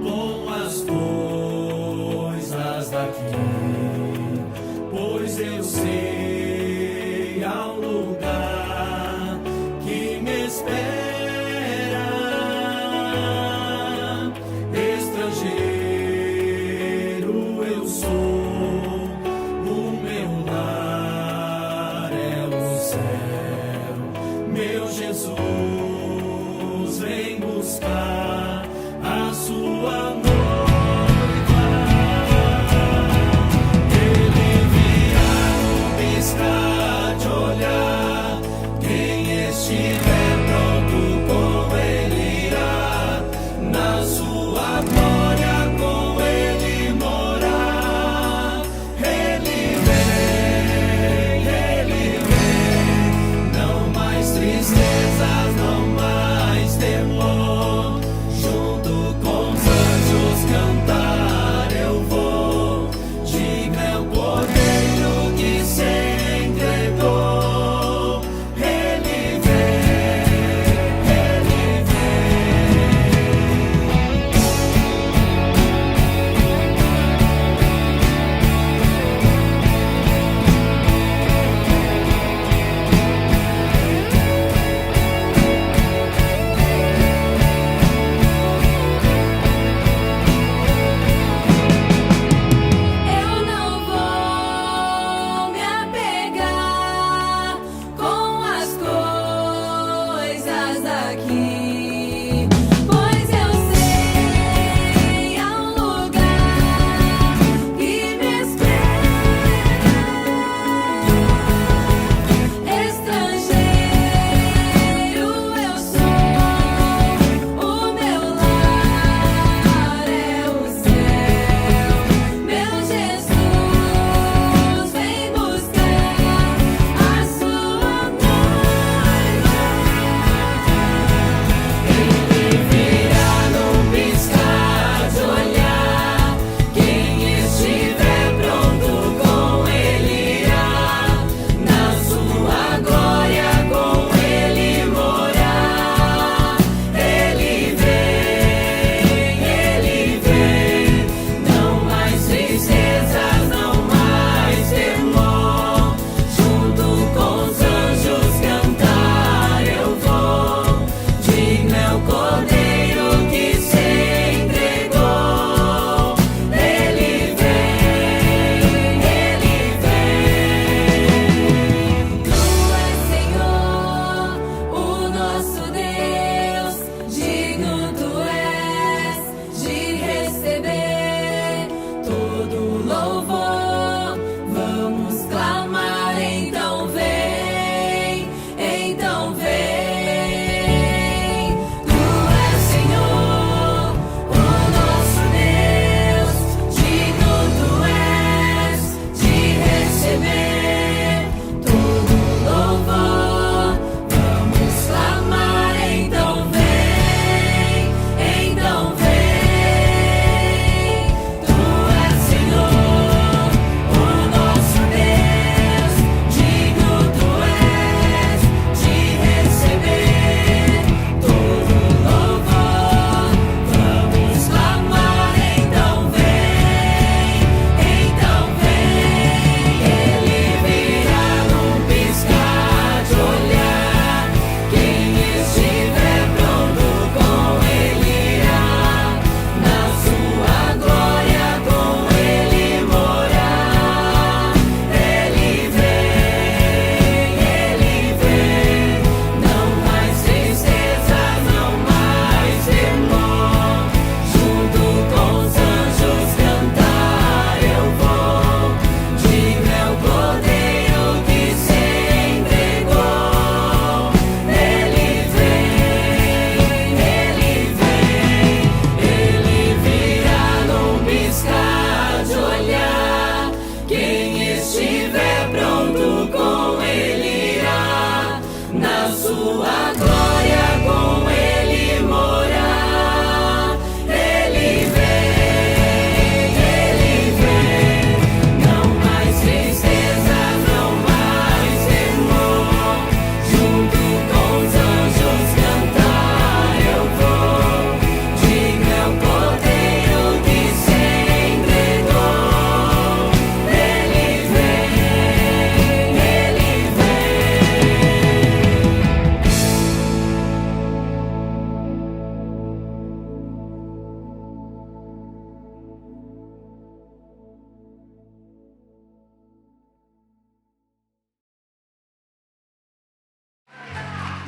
com as coisas daqui, pois eu sei há um lugar que me espera. Estrangeiro eu sou, o meu lar é o céu. Meu Jesus vem buscar a sua noiva. Ele virá no piscar de olhar. Quem estiver pronto com ele irá. Na sua glória com ele morar. Ele vem, não mais tristezas, não mais temor. Junto com os anjos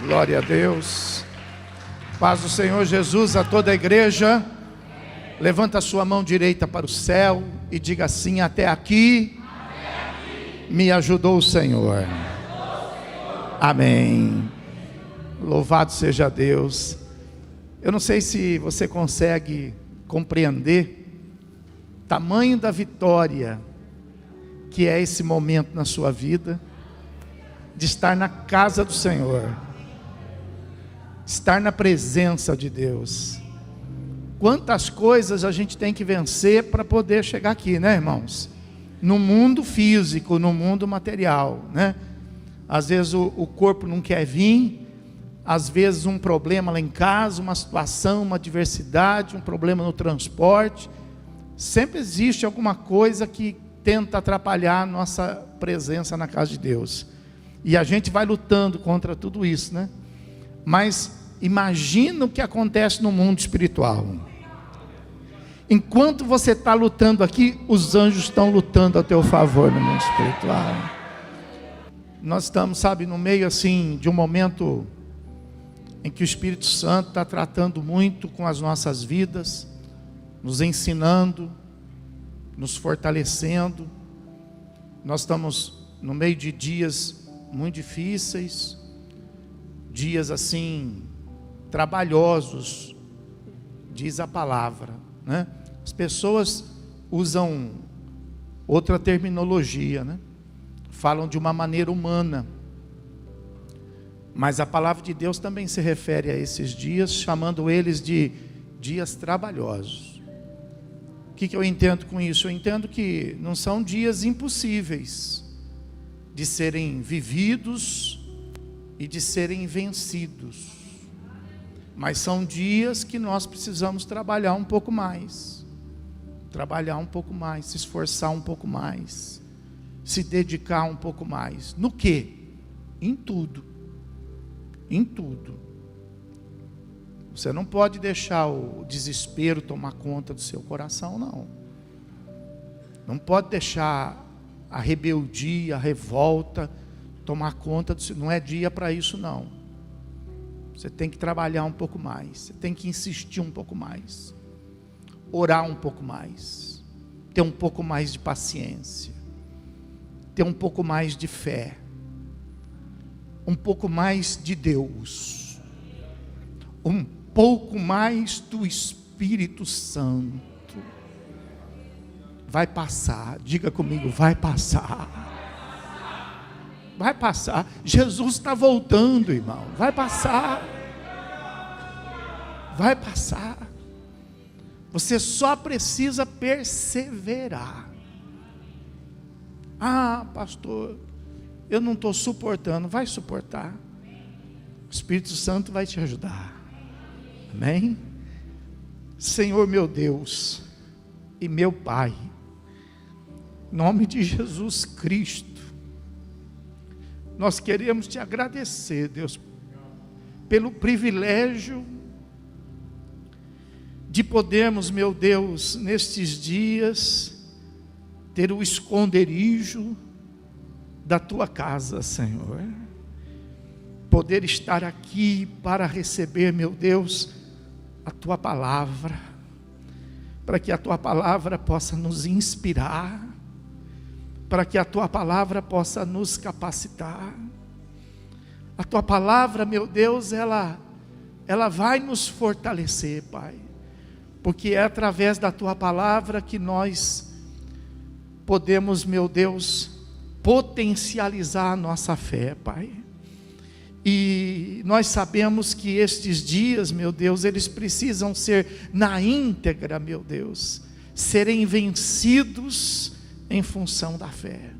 Glória a Deus. Paz do Senhor Jesus a toda a igreja. Levanta a sua mão direita para o céu e diga assim: até aqui me ajudou o Senhor. Amém. Louvado seja Deus. Eu não sei se você consegue compreender o tamanho da vitória que é esse momento na sua vida, de estar na casa do Senhor, estar na presença de Deus. Quantas coisas a gente tem que vencer para poder chegar aqui, né, irmãos? No mundo físico, no mundo material, né? Às vezes o corpo não quer vir, às vezes um problema lá em casa, uma situação, uma adversidade, um problema no transporte. Sempre existe alguma coisa que tenta atrapalhar a nossa presença na casa de Deus. E a gente vai lutando contra tudo isso, né? Mas imagina o que acontece no mundo espiritual. Enquanto você está lutando aqui, os anjos estão lutando a teu favor no mundo espiritual. Nós estamos, sabe, no meio assim de um momento em que o Espírito Santo está tratando muito com as nossas vidas, nos ensinando, nos fortalecendo. Nós estamos no meio de dias muito difíceis, dias assim trabalhosos, diz a palavra, né? As pessoas usam outra terminologia, né? Falam de uma maneira humana, mas a palavra de Deus também se refere a esses dias, chamando eles de dias trabalhosos. O que eu entendo com isso? Eu entendo que não são dias impossíveis de serem vividos e de serem vencidos, mas são dias que nós precisamos trabalhar um pouco mais, se esforçar um pouco mais, se dedicar um pouco mais. No quê? Em tudo. Em tudo. Você não pode deixar o desespero tomar conta do seu coração, não. Não pode deixar a rebeldia, a revolta tomar conta do seu. Não é dia para isso, não. Você tem que trabalhar um pouco mais. Você tem que insistir um pouco mais. Orar um pouco mais. Ter um pouco mais de paciência. Ter um pouco mais de fé. Um pouco mais de Deus. Um pouco mais do Espírito Santo. Vai passar, diga comigo, vai passar. Vai passar. Jesus está voltando, irmão. Vai passar. Vai passar. Você só precisa perseverar. Ah, pastor, eu não estou suportando. Vai suportar. O Espírito Santo vai te ajudar. Amém? Senhor meu Deus e meu Pai, em nome de Jesus Cristo, nós queremos te agradecer, Deus, pelo privilégio de podermos, meu Deus, nestes dias, ter o esconderijo da tua casa, Senhor. Poder estar aqui para receber, meu Deus, a tua palavra, para que a tua palavra possa nos inspirar, para que a tua palavra possa nos capacitar. A tua palavra, meu Deus, ela vai nos fortalecer, Pai, porque é através da tua palavra que nós podemos, meu Deus, potencializar a nossa fé, Pai. E nós sabemos que estes dias, meu Deus, eles precisam ser na íntegra, meu Deus, serem vencidos em função da fé.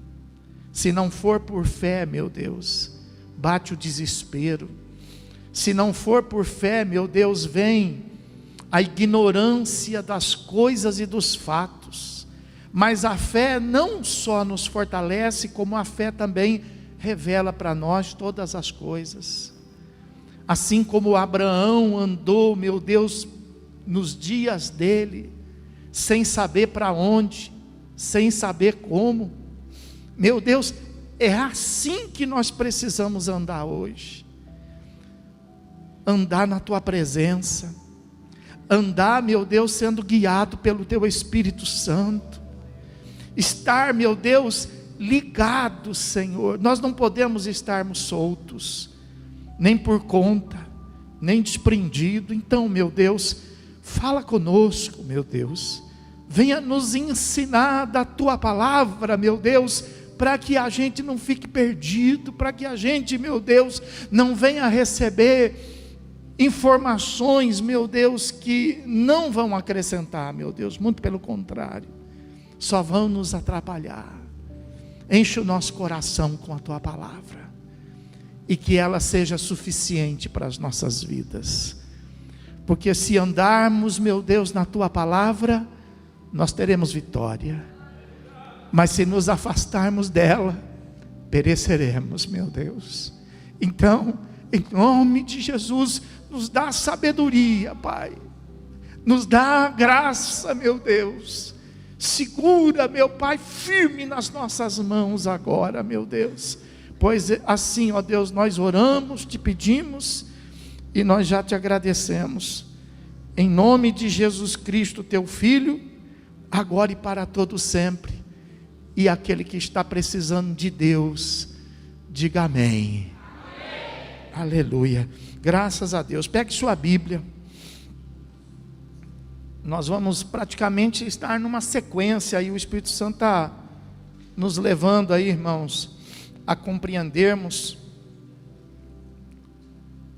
Se não for por fé, meu Deus, bate o desespero. Se não for por fé, meu Deus, vem a ignorância das coisas e dos fatos. Mas a fé não só nos fortalece, como a fé também revela para nós todas as coisas. Assim como Abraão andou, meu Deus, nos dias dele, sem saber para onde, sem saber como. Meu Deus, é assim que nós precisamos andar hoje. andar na tua presença, andar, meu Deus, sendo guiado pelo teu Espírito Santo, estar, meu Deus, ligado, Senhor. Nós não podemos estarmos soltos, nem por conta, nem desprendido. Então, meu Deus, fala conosco, meu Deus, venha nos ensinar da tua palavra, meu Deus, para que a gente não fique perdido, para que a gente, meu Deus, não venha receber informações, meu Deus, que não vão acrescentar, meu Deus, muito pelo contrário, só vão nos atrapalhar. Enche o nosso coração com a tua palavra, e que ela seja suficiente para as nossas vidas, porque se andarmos, meu Deus, na tua palavra, nós teremos vitória, mas se nos afastarmos dela, pereceremos, meu Deus. Então, em nome de Jesus, nos dá sabedoria, Pai, nos dá graça, meu Deus, segura, meu Pai, firme nas nossas mãos agora, meu Deus, pois assim, ó Deus, nós oramos, te pedimos, e nós já te agradecemos, em nome de Jesus Cristo, teu Filho, agora e para todo sempre. E aquele que está precisando de Deus, diga amém. Amém. Aleluia, graças a Deus. Pegue sua Bíblia, nós vamos praticamente estar numa sequência, e o Espírito Santo está nos levando aí, irmãos, a compreendermos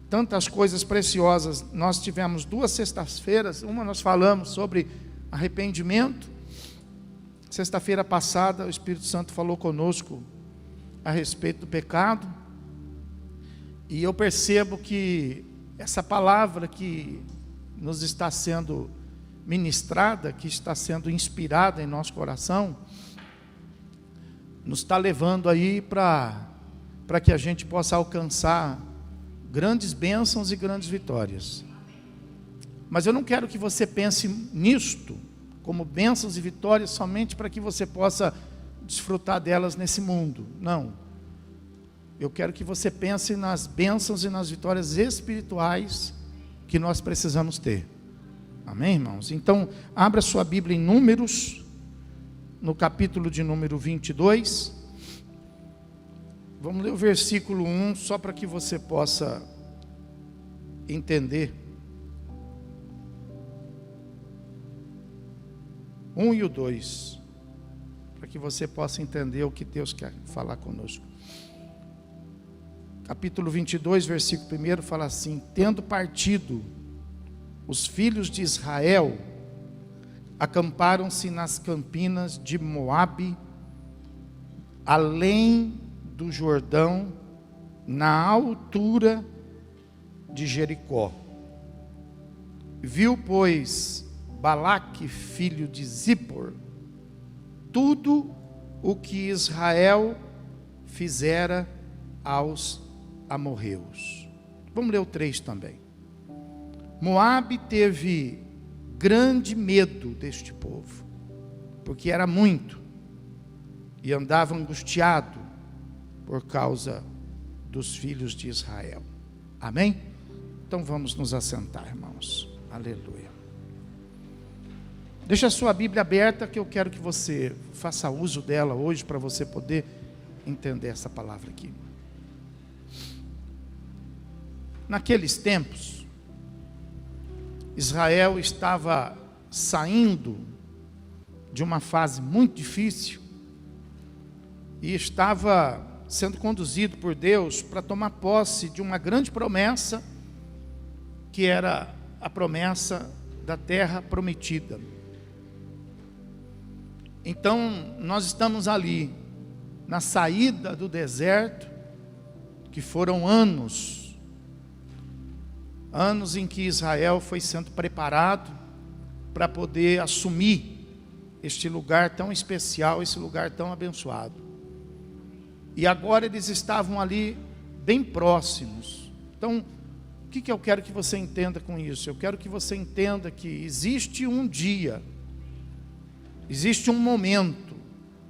tantas coisas preciosas. Nós tivemos 2 sextas-feiras, uma nós falamos sobre arrependimento. Sexta-feira passada o Espírito Santo falou conosco a respeito do pecado, e eu percebo que essa palavra que nos está sendo ministrada, que está sendo inspirada em nosso coração, nos está levando aí para que a gente possa alcançar grandes bênçãos e grandes vitórias. Mas eu não quero que você pense nisto como bênçãos e vitórias somente para que você possa desfrutar delas nesse mundo. Não. Eu quero que você pense nas bênçãos e nas vitórias espirituais que nós precisamos ter. Amém, irmãos? Então, abra sua Bíblia em Números, no capítulo de número 22. Vamos ler o versículo 1, só para que você possa entender. 1 e o 2, para que você possa entender o que Deus quer falar conosco. Capítulo 22, versículo 1 fala assim: tendo partido os filhos de Israel, acamparam-se nas campinas de Moabe, além do Jordão, na altura de Jericó. Viu, pois, Balaque, filho de Zippor, tudo o que Israel fizera aos amorreus. Vamos ler o 3 também. Moabe teve grande medo deste povo, porque era muito, e andava angustiado por causa dos filhos de Israel. Amém? Então vamos nos assentar, irmãos. Aleluia. Deixa a sua Bíblia aberta, que eu quero que você faça uso dela hoje, para você poder entender essa palavra aqui. Naqueles tempos, Israel estava saindo de uma fase muito difícil, e estava sendo conduzido por Deus para tomar posse de uma grande promessa, que era a promessa da terra prometida. Então, nós estamos ali, na saída do deserto, que foram anos em que Israel foi sendo preparado para poder assumir este lugar tão especial, esse lugar tão abençoado. E agora eles estavam ali bem próximos. Então, o que eu quero que você entenda com isso? Eu quero que você entenda que existe um dia, existe um momento,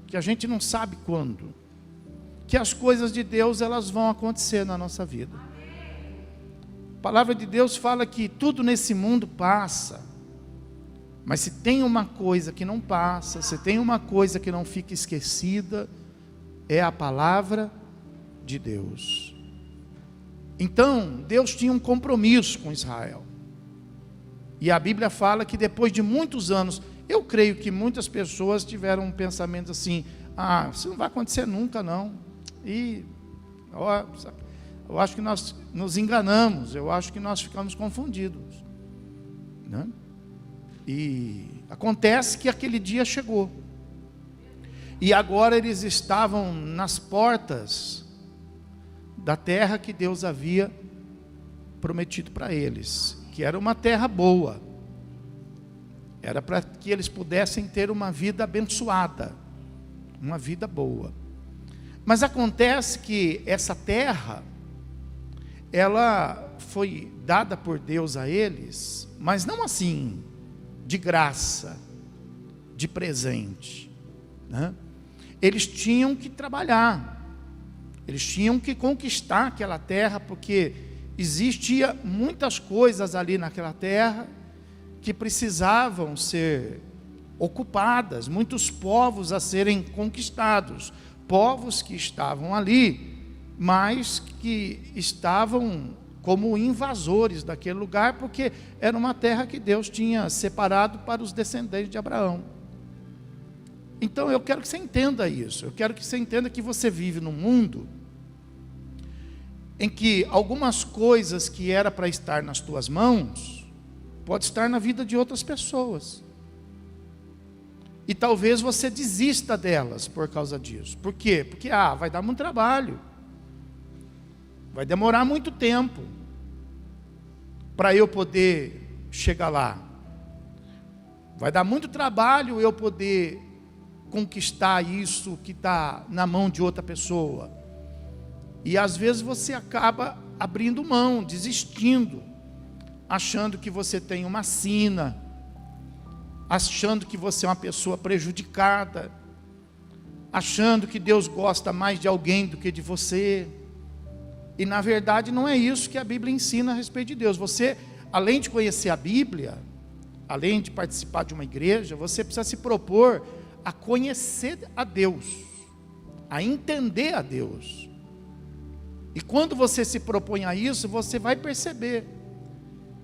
que a gente não sabe quando, que as coisas de Deus, elas vão acontecer na nossa vida. A palavra de Deus fala que tudo nesse mundo passa, mas se tem uma coisa que não passa, se tem uma coisa que não fica esquecida, é a palavra de Deus. Então, Deus tinha um compromisso com Israel. E a Bíblia fala que depois de muitos anos, eu creio que muitas pessoas tiveram um pensamento assim: isso não vai acontecer nunca não. E eu acho que nós nos enganamos, eu acho que nós ficamos confundidos, né? E acontece que aquele dia chegou. E agora eles estavam nas portas da terra que Deus havia prometido para eles, que era uma terra boa, era para que eles pudessem ter uma vida abençoada, uma vida boa. Mas acontece que essa terra, ela foi dada por Deus a eles, mas não assim, de graça, de presente, né? Eles tinham que trabalhar, eles tinham que conquistar aquela terra, porque existia muitas coisas ali naquela terra que precisavam ser ocupadas, muitos povos a serem conquistados, povos que estavam ali, mas que estavam como invasores daquele lugar, porque era uma terra que Deus tinha separado para os descendentes de Abraão. Então eu quero que você entenda isso, eu quero que você entenda que você vive num mundo em que algumas coisas que era para estar nas tuas mãos, pode estar na vida de outras pessoas. E talvez você desista delas por causa disso. Por quê? Porque vai dar muito trabalho. Vai demorar muito tempo para eu poder chegar lá. Vai dar muito trabalho eu poder conquistar isso que está na mão de outra pessoa. E às vezes você acaba abrindo mão, desistindo, achando que você tem uma sina, achando que você é uma pessoa prejudicada, achando que Deus gosta mais de alguém do que de você. E na verdade não é isso que a Bíblia ensina a respeito de Deus. Você, além de conhecer a Bíblia, além de participar de uma igreja, você precisa se propor a conhecer a Deus, a entender a Deus. E quando você se propõe a isso, você vai perceber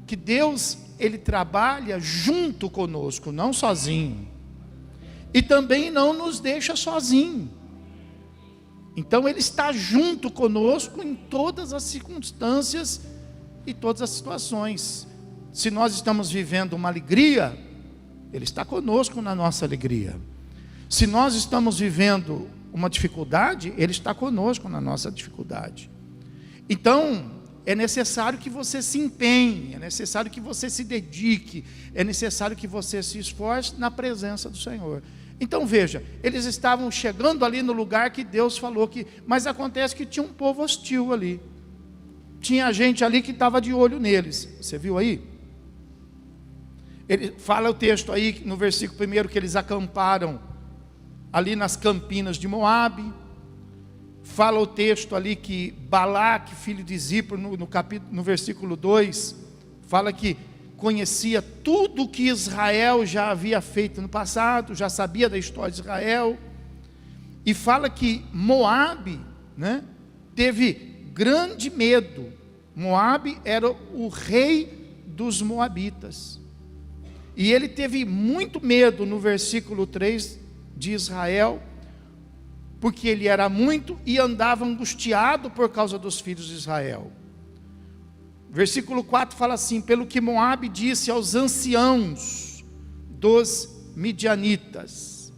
que Deus, Ele trabalha junto conosco, não sozinho. E também não nos deixa sozinho. Então Ele está junto conosco em todas as circunstâncias e todas as situações. Se nós estamos vivendo uma alegria, Ele está conosco na nossa alegria. Se nós estamos vivendo uma dificuldade, Ele está conosco na nossa dificuldade. Então, é necessário que você se empenhe, é necessário que você se dedique, é necessário que você se esforce na presença do Senhor. Então veja, eles estavam chegando ali no lugar que Deus falou que, mas acontece que tinha um povo hostil ali. Tinha gente ali que estava de olho neles. Você viu aí? Ele fala o texto aí no versículo 1 que eles acamparam ali nas campinas de Moabe. Fala o texto ali que Balaque, filho de Zippor, no versículo 2, fala que conhecia tudo o que Israel já havia feito no passado, já sabia da história de Israel. E fala que Moabe, né, teve grande medo. Moabe era o rei dos moabitas. E ele teve muito medo no versículo 3 de Israel, porque ele era muito e andava angustiado por causa dos filhos de Israel. Versículo 4 fala assim: pelo que Moabe disse aos anciãos dos midianitas: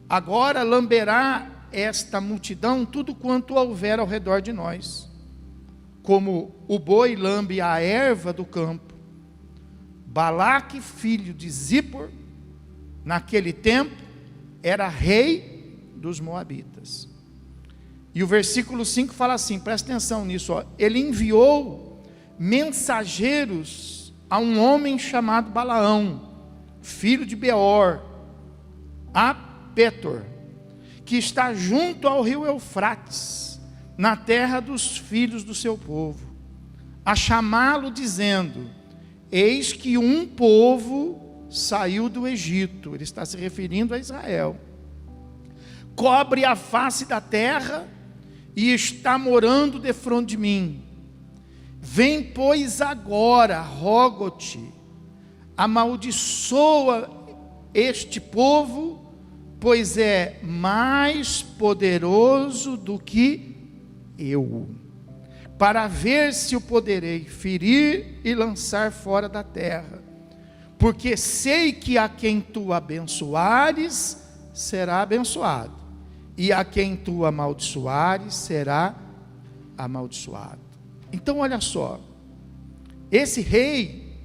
agora lamberá esta multidão tudo quanto houver ao redor de nós, como o boi lambe a erva do campo. Balaque, filho de Zippor, naquele tempo, era rei dos moabitas. E o versículo 5 fala assim, presta atenção nisso, ó. Ele enviou mensageiros a um homem chamado Balaão, filho de Beor, a Petor, que está junto ao rio Eufrates, na terra dos filhos do seu povo, a chamá-lo dizendo: eis que um povo saiu do Egito. Ele está se referindo a Israel. Cobre a face da terra e está morando defronte de mim. Vem, pois, agora, rogo-te, amaldiçoa este povo, pois é mais poderoso do que eu, para ver se o poderei ferir e lançar fora da terra, porque sei que a quem tu abençoares, será abençoado, e a quem tu amaldiçoares, será amaldiçoado. Então olha só, esse rei,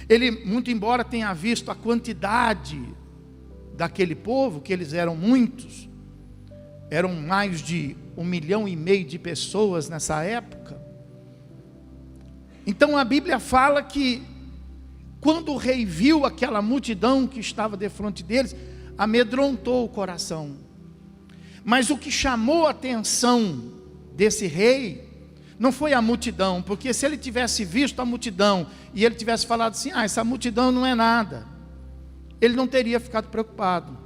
ele, muito embora tenha visto a quantidade daquele povo, que eles eram muitos, eram mais de 1,5 milhão de pessoas nessa época. Então a Bíblia fala que quando o rei viu aquela multidão que estava defronte deles, amedrontou o coração. Mas o que chamou a atenção desse rei não foi a multidão, porque se ele tivesse visto a multidão e ele tivesse falado assim: essa multidão não é nada, ele não teria ficado preocupado.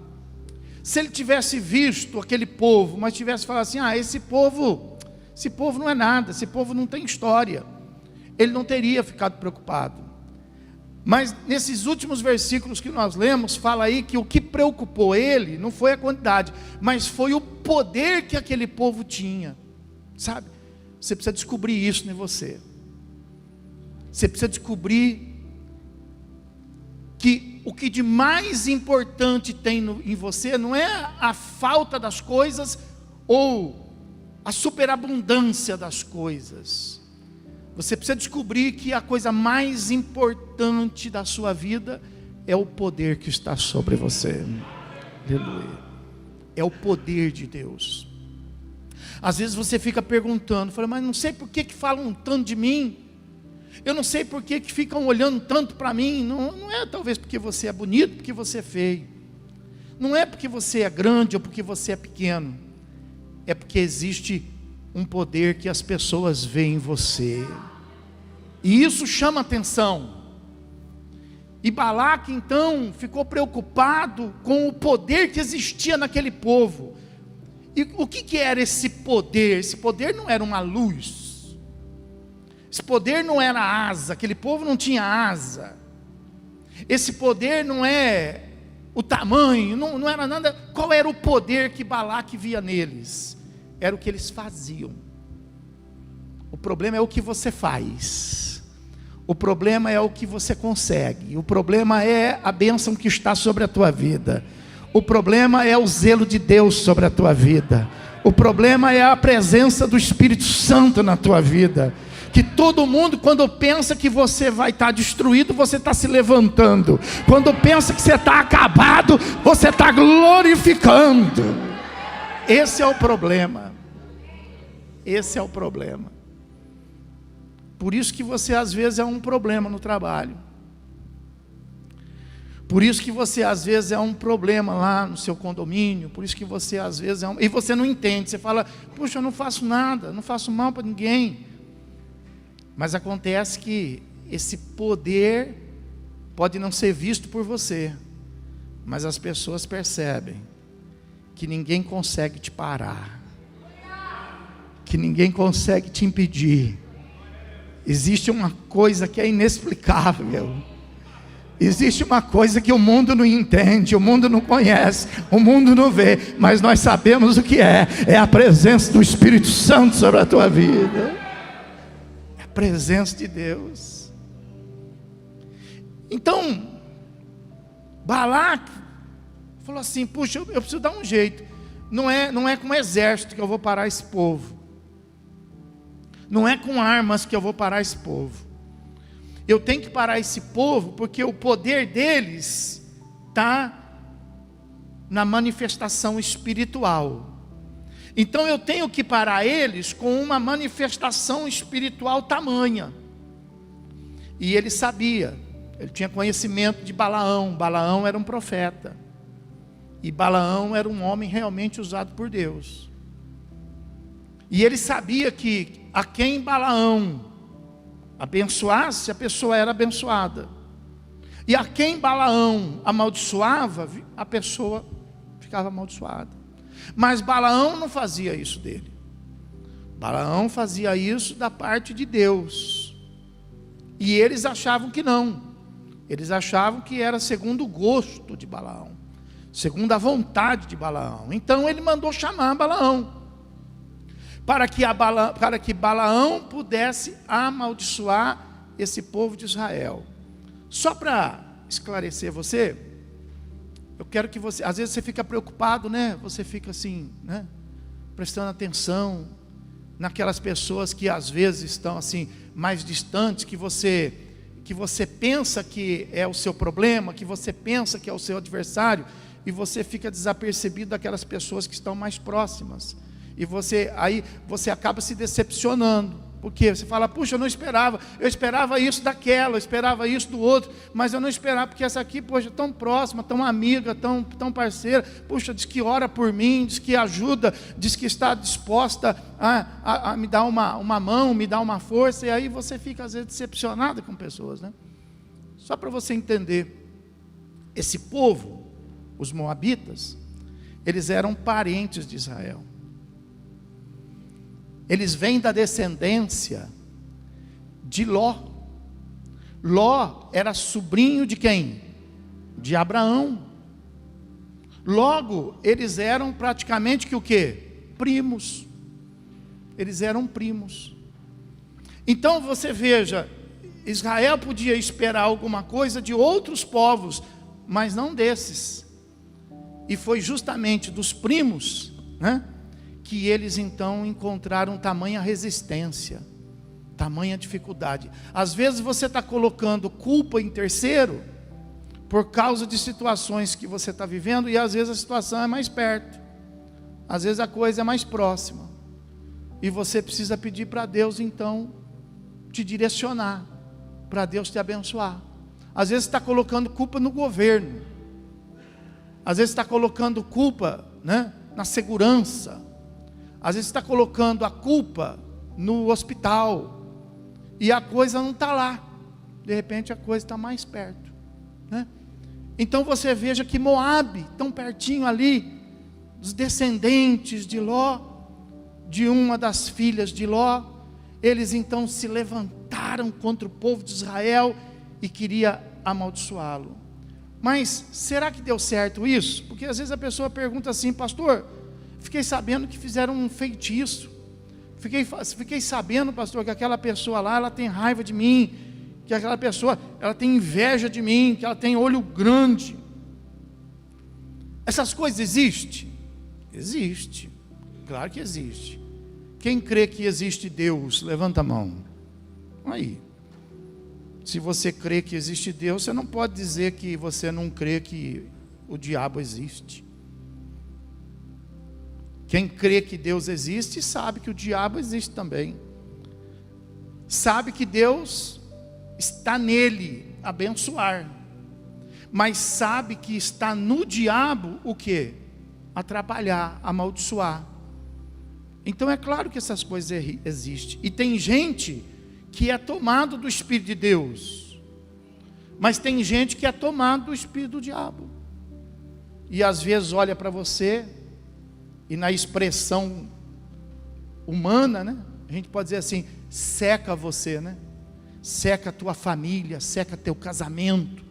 Se ele tivesse visto aquele povo, mas tivesse falado assim: esse povo não é nada, esse povo não tem história, ele não teria ficado preocupado. Mas nesses últimos versículos que nós lemos, fala aí que o que preocupou ele não foi a quantidade, mas foi o poder que aquele povo tinha. Sabe, você precisa descobrir isso em você. Você precisa descobrir que o que de mais importante tem em você não é a falta das coisas ou a superabundância das coisas. Você precisa descobrir que a coisa mais importante da sua vida é o poder que está sobre você. Aleluia. É o poder de Deus. Às vezes você fica perguntando, fala: mas não sei por que falam tanto de mim. Eu não sei por que ficam olhando tanto para mim. Não é talvez porque você é bonito, porque você é feio. Não é porque você é grande ou porque você é pequeno. É porque existe um poder que as pessoas veem em você. E isso chama atenção. E Balaque então ficou preocupado com o poder que existia naquele povo. E o que era esse poder? Esse poder não era uma luz. Esse poder não era asa. Aquele povo não tinha asa. Esse poder não é o tamanho, não era nada. Qual era o poder que Balaque via neles? Era o que eles faziam. O problema é o que você faz. O problema é o que você consegue. O problema é a bênção que está sobre a tua vida. O problema é o zelo de Deus sobre a tua vida. O problema é a presença do Espírito Santo na tua vida. Que todo mundo, quando pensa que você vai estar destruído, você está se levantando. Quando pensa que você está acabado, você está glorificando. Esse é o problema. Esse é o problema. Por isso que você às vezes é um problema no trabalho. Por isso que você às vezes é um problema lá no seu condomínio. Por isso que você às vezes é e você não entende. Você fala: puxa, eu não faço nada, não faço mal para ninguém. Mas acontece que esse poder pode não ser visto por você, mas as pessoas percebem que ninguém consegue te parar, que ninguém consegue te impedir. Existe uma coisa que é inexplicável. Existe uma coisa que o mundo não entende, o mundo não conhece, o mundo não vê, mas nós sabemos o que é a presença do Espírito Santo sobre a tua vida. É a presença de Deus. Então, Balaque falou assim: puxa, eu preciso dar um jeito. Não é com exército que eu vou parar esse povo. Não é com armas que eu vou parar esse povo. Eu tenho que parar esse povo porque o poder deles está na manifestação espiritual. Então eu tenho que parar eles com uma manifestação espiritual tamanha. E ele sabia, ele tinha conhecimento de Balaão. Balaão era um profeta. E Balaão era um homem realmente usado por Deus. E ele sabia que a quem Balaão abençoasse, a pessoa era abençoada. E a quem Balaão amaldiçoava, a pessoa ficava amaldiçoada. Mas Balaão não fazia isso dele. Balaão fazia isso da parte de Deus. E eles achavam que não. Eles achavam que era segundo o gosto de Balaão, segundo a vontade de Balaão. Então ele mandou chamar Balaão, para que Balaão pudesse amaldiçoar esse povo de Israel. Só para esclarecer você, eu quero que você, às vezes você fica preocupado, né? Você fica assim, né? Prestando atenção naquelas pessoas que às vezes estão assim, mais distantes, que você pensa que é o seu problema, que você pensa que é o seu adversário, e você fica desapercebido daquelas pessoas que estão mais próximas. E aí você acaba se decepcionando, porque você fala, puxa, eu esperava isso daquela, eu esperava isso do outro, mas eu não esperava, porque essa aqui, poxa, tão próxima, tão amiga, tão parceira, puxa, diz que ora por mim, diz que ajuda, diz que está disposta a me dar uma mão, me dar uma força, e aí você fica às vezes decepcionado com pessoas, né? Só para você entender, esse povo, os moabitas, eles eram parentes de Israel. Eles vêm da descendência de Ló. Ló era sobrinho de quem? De Abraão. Logo, eles eram praticamente que o quê? Primos. Eles eram primos. Então você veja, Israel podia esperar alguma coisa de outros povos, mas não desses. E foi justamente dos primos, né, que eles então encontraram tamanha resistência, tamanha dificuldade. Às vezes você está colocando culpa em terceiro, por causa de situações que você está vivendo, e às vezes a situação é mais perto, às vezes a coisa é mais próxima, e você precisa pedir para Deus então, te direcionar, para Deus te abençoar. Às vezes você está colocando culpa no governo, às vezes está colocando culpa, né, na segurança, às vezes está colocando a culpa no hospital, e a coisa não está lá, de repente a coisa está mais perto, né? Então você veja que Moabe, tão pertinho ali, os descendentes de Ló, de uma das filhas de Ló, eles então se levantaram contra o povo de Israel, e queria amaldiçoá-lo. Mas será que deu certo isso? Porque às vezes a pessoa pergunta assim, pastor, fiquei sabendo que fizeram um feitiço, fiquei sabendo, pastor, que aquela pessoa lá, ela tem raiva de mim, que aquela pessoa, ela tem inveja de mim, que ela tem olho grande. Essas coisas existem? Existe, claro que existe. Quem crê que existe Deus, levanta a mão. Aí, se você crê que existe Deus, você não pode dizer que você não crê que o diabo existe. Quem crê que Deus existe, sabe que o diabo existe também. Sabe que Deus está nele, abençoar. Mas sabe que está no diabo o quê? Atrapalhar, amaldiçoar. Então é claro que essas coisas existem. E tem gente que é tomado do Espírito de Deus, mas tem gente que é tomado do Espírito do diabo. E às vezes olha para você, e na expressão humana, né, a gente pode dizer assim, seca você, né? Seca a tua família, seca teu casamento,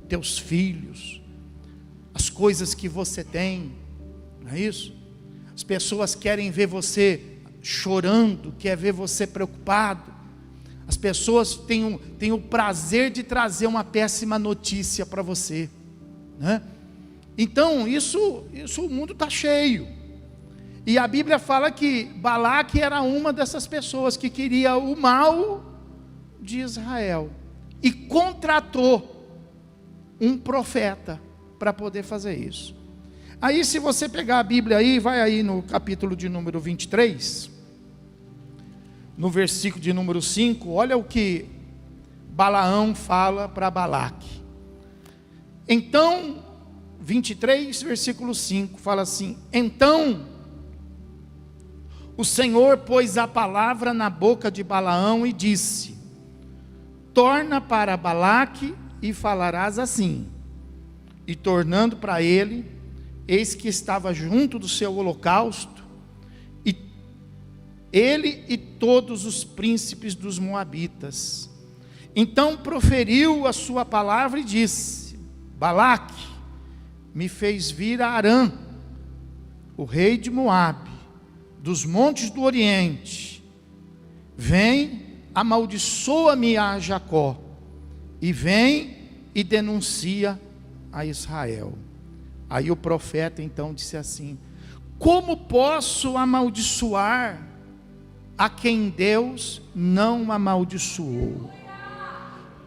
teus filhos, as coisas que você tem, não é isso? As pessoas querem ver você chorando, querem ver você preocupado. As pessoas têm o prazer de trazer uma péssima notícia para você, né? Então isso o mundo está cheio. E a Bíblia fala que Balaque era uma dessas pessoas que queria o mal de Israel, e contratou um profeta para poder fazer isso. Aí se você pegar a Bíblia aí, vai aí no capítulo de número 23, no versículo de número 5, olha o que Balaão fala para Balaque. Então, 23, versículo 5, fala assim: então o Senhor pôs a palavra na boca de Balaão e disse: torna para Balaque e falarás assim. E tornando para ele, eis que estava junto do seu holocausto, e ele e todos os príncipes dos moabitas. Então proferiu a sua palavra e disse: Balaque me fez vir a Arã, o rei de Moabe, dos montes do Oriente. Vem, amaldiçoa-me a Jacó, e vem e denuncia a Israel. Aí o profeta então disse assim: como posso amaldiçoar a quem Deus não amaldiçoou?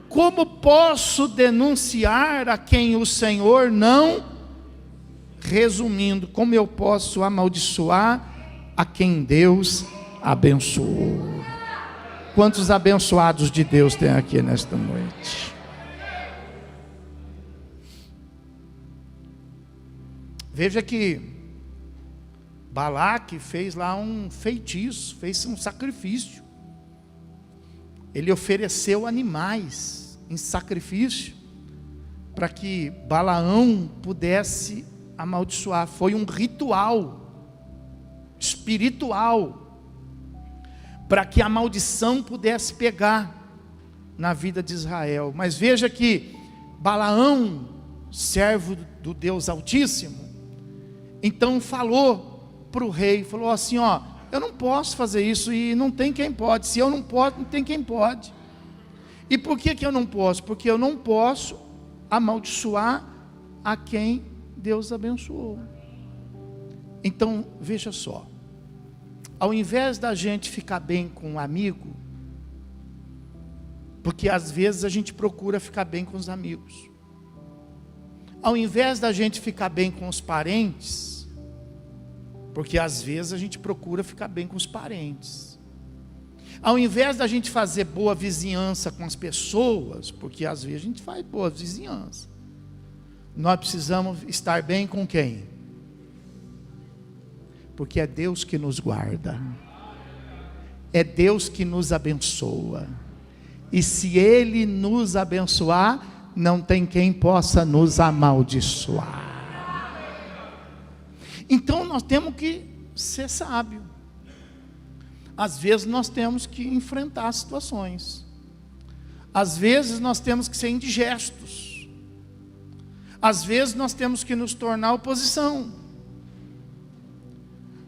Como posso denunciar a quem o Senhor não? Resumindo, como eu posso amaldiçoar a quem Deus abençoou? Quantos abençoados de Deus tem aqui nesta noite? Veja que Balaque fez lá um feitiço, fez um sacrifício. Ele ofereceu animais em sacrifício para que Balaão pudesse amaldiçoar. Foi um ritual espiritual para que a maldição pudesse pegar na vida de Israel. Mas veja que Balaão, servo do Deus Altíssimo, então falou para o rei, falou assim: ó, eu não posso fazer isso e não tem quem pode. Se eu não posso, não tem quem pode. E por que eu não posso? Porque eu não posso amaldiçoar a quem Deus abençoou. Então, veja só, ao invés da gente ficar bem com um amigo, porque às vezes a gente procura ficar bem com os amigos, ao invés da gente ficar bem com os parentes, porque às vezes a gente procura ficar bem com os parentes, ao invés da gente fazer boa vizinhança com as pessoas, porque às vezes a gente faz boa vizinhança, nós precisamos estar bem com quem? Porque é Deus que nos guarda, é Deus que nos abençoa, e se Ele nos abençoar, não tem quem possa nos amaldiçoar. Então nós temos que ser sábio. Às vezes nós temos que enfrentar situações, às vezes nós temos que ser indigestos, às vezes nós temos que nos tornar oposição.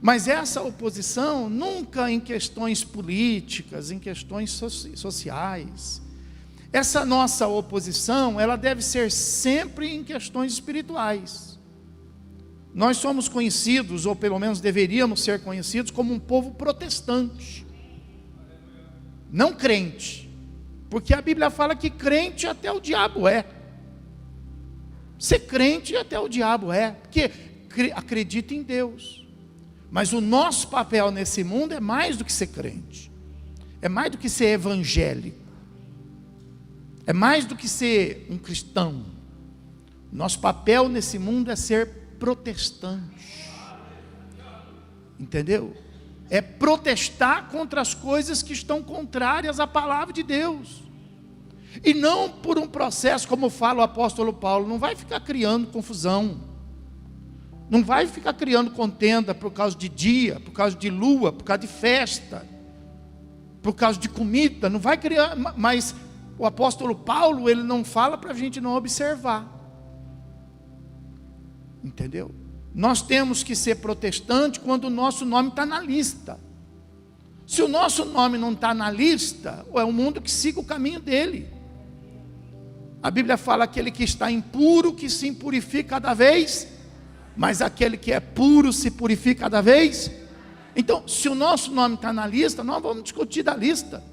Mas essa oposição nunca em questões políticas, em questões sociais. Essa nossa oposição, ela deve ser sempre em questões espirituais. Nós somos conhecidos, ou pelo menos deveríamos ser conhecidos, como um povo protestante, não crente, porque a Bíblia fala que crente até o diabo é. Ser crente até o diabo é, porque acredita em Deus. Mas o nosso papel nesse mundo é mais do que ser crente, é mais do que ser evangélico, é mais do que ser um cristão. Nosso papel nesse mundo é ser protestante, entendeu? É protestar contra as coisas que estão contrárias à palavra de Deus, e não por um processo, como fala o apóstolo Paulo, não vai ficar criando confusão, não vai ficar criando contenda por causa de dia, por causa de lua, por causa de festa, por causa de comida, não vai criar. Mas o apóstolo Paulo, ele não fala para a gente não observar, entendeu? Nós temos que ser protestante quando o nosso nome está na lista. Se o nosso nome não está na lista, é o mundo que siga o caminho dele. A Bíblia fala: aquele que está impuro, que se impurifica cada vez, mas aquele que é puro se purifica cada vez. Então, se o nosso nome está na lista, nós vamos discutir da lista,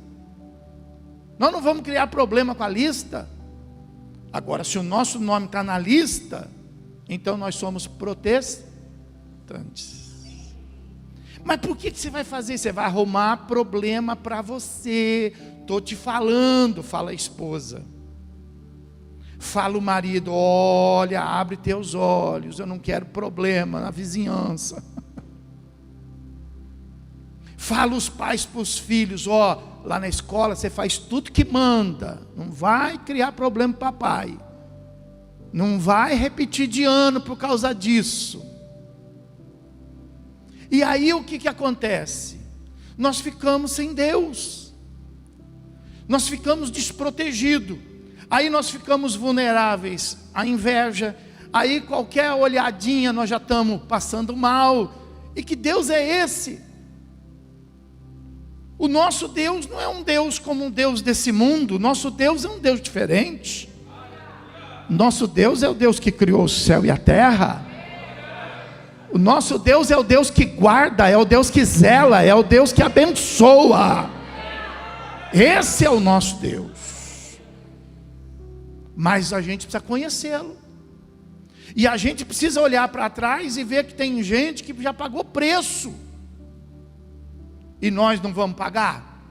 nós não vamos criar problema com a lista. Agora, se o nosso nome está na lista, então nós somos protestantes. Mas por que você vai fazer isso? Você vai arrumar problema para você. Estou te falando, fala a esposa, fala o marido: olha, abre teus olhos, eu não quero problema na vizinhança. Fala os pais para os filhos: ó, lá na escola você faz tudo que manda, não vai criar problema para papai, não vai repetir de ano por causa disso. E aí o que acontece? Nós ficamos sem Deus, nós ficamos desprotegidos, aí nós ficamos vulneráveis à inveja, aí qualquer olhadinha nós já estamos passando mal. E que Deus é esse? O nosso Deus não é um Deus como um Deus desse mundo. Nosso Deus é um Deus diferente. Nosso Deus é o Deus que criou o céu e a terra. O nosso Deus é o Deus que guarda, é o Deus que zela, é o Deus que abençoa. Esse é o nosso Deus. Mas a gente precisa conhecê-lo. E a gente precisa olhar para trás e ver que tem gente que já pagou preço. E nós não vamos pagar?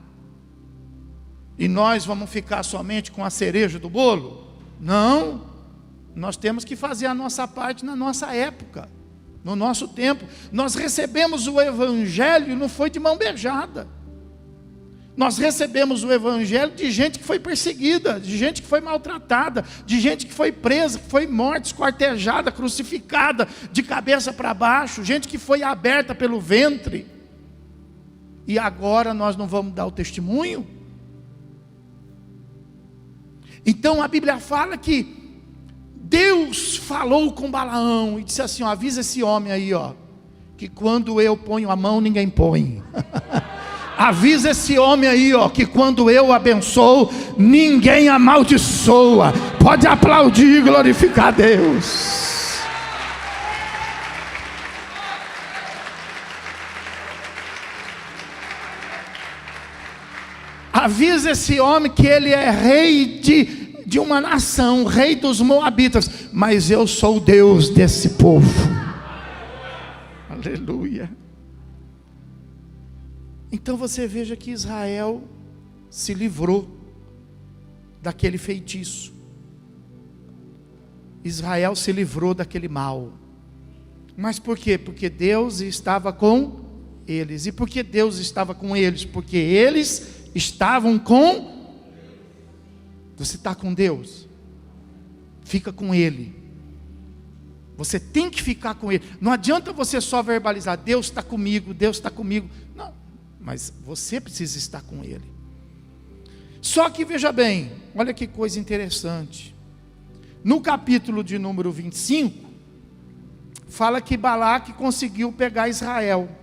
E nós vamos ficar somente com a cereja do bolo? Não. Nós temos que fazer a nossa parte na nossa época, no nosso tempo. Nós recebemos o Evangelho, não foi de mão beijada. Nós recebemos o Evangelho de gente que foi perseguida, de gente que foi maltratada, de gente que foi presa, que foi morta, esquartejada, crucificada, de cabeça para baixo, gente que foi aberta pelo ventre. E agora nós não vamos dar o testemunho? Então a Bíblia fala que Deus falou com Balaão e disse assim: ó, avisa esse homem aí, ó, que quando eu ponho a mão ninguém põe. Avisa esse homem aí, ó, que quando eu abençoo ninguém amaldiçoa. Pode aplaudir e glorificar a Deus. Avisa esse homem que ele é rei de uma nação, rei dos Moabitas, mas eu sou o Deus desse povo. Aleluia. Então você veja que Israel se livrou daquele feitiço. Israel se livrou daquele mal. Mas por quê? Porque Deus estava com eles. E por que Deus estava com eles? Porque eles estavam com... Você está com Deus? Fica com Ele. Você tem que ficar com Ele. Não adianta você só verbalizar: Deus está comigo, Deus está comigo. Não, mas você precisa estar com Ele. Só que veja bem, olha que coisa interessante. No capítulo de número 25, fala que Balaque conseguiu pegar Israel.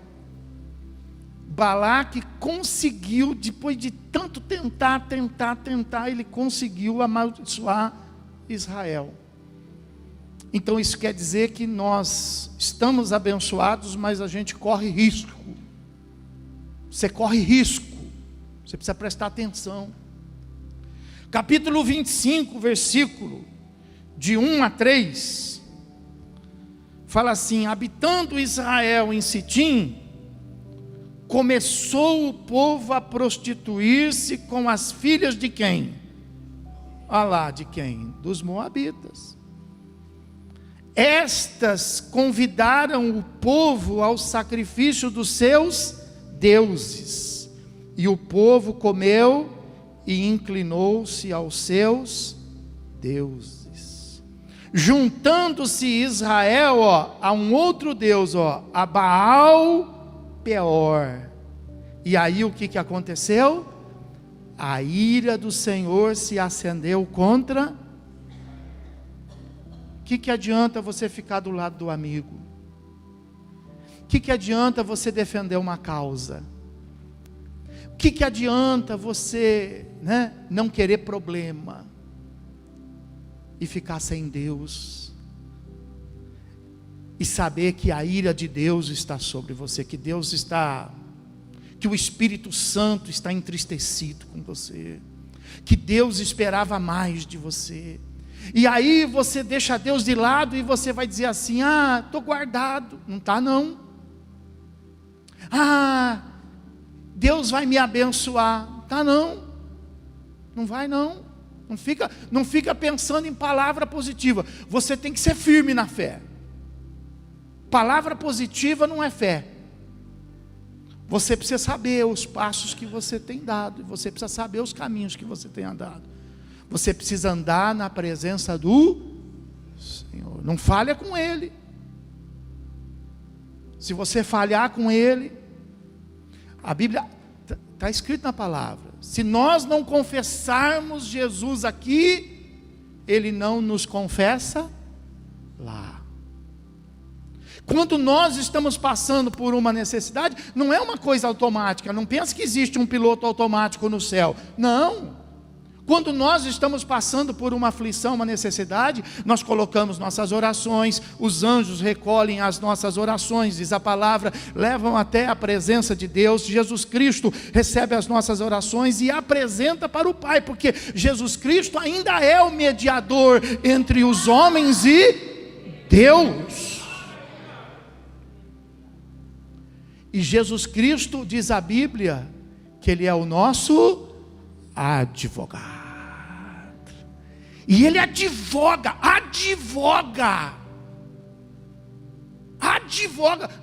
Balaque conseguiu, depois de tanto tentar, ele conseguiu amaldiçoar Israel. Então isso quer dizer que nós estamos abençoados, mas a gente corre risco. Você corre risco, você precisa prestar atenção. Capítulo 25, versículo de 1 a 3, fala assim: habitando Israel em Sitim, começou o povo a prostituir-se com as filhas de quem? Olha lá, de quem? Dos Moabitas. Estas convidaram o povo ao sacrifício dos seus deuses, e o povo comeu e inclinou-se aos seus deuses. Juntando-se Israel, ó, a um outro Deus, ó, a Baal Peor. E aí o que aconteceu? A ira do Senhor se acendeu contra. O que adianta você ficar do lado do amigo? O que adianta você defender uma causa? O que adianta você, não querer problema e ficar sem Deus? E saber que a ira de Deus está sobre você, que que o Espírito Santo está entristecido com você, que Deus esperava mais de você. E aí você deixa Deus de lado e você vai dizer assim: ah, estou guardado. Não está não. Ah, Deus vai me abençoar. Tá não. Não vai não. Não fica pensando em palavra positiva. Você tem que ser firme na fé. Palavra positiva não é fé. Você precisa saber os passos que você tem dado, você precisa saber os caminhos que você tem andado. Você precisa andar na presença do Senhor. Não falha com Ele. Se você falhar com Ele, a Bíblia está escrito na palavra: se nós não confessarmos Jesus aqui, Ele não nos confessa lá. Quando nós estamos passando por uma necessidade, não é uma coisa automática. Não pense que existe um piloto automático no céu. Não. Quando nós estamos passando por uma aflição, uma necessidade, nós colocamos nossas orações, os anjos recolhem as nossas orações, diz a palavra, levam até a presença de Deus. Jesus Cristo recebe as nossas orações e apresenta para o Pai, porque Jesus Cristo ainda é o mediador entre os homens e Deus. E Jesus Cristo, diz a Bíblia, que Ele é o nosso advogado. E Ele advoga.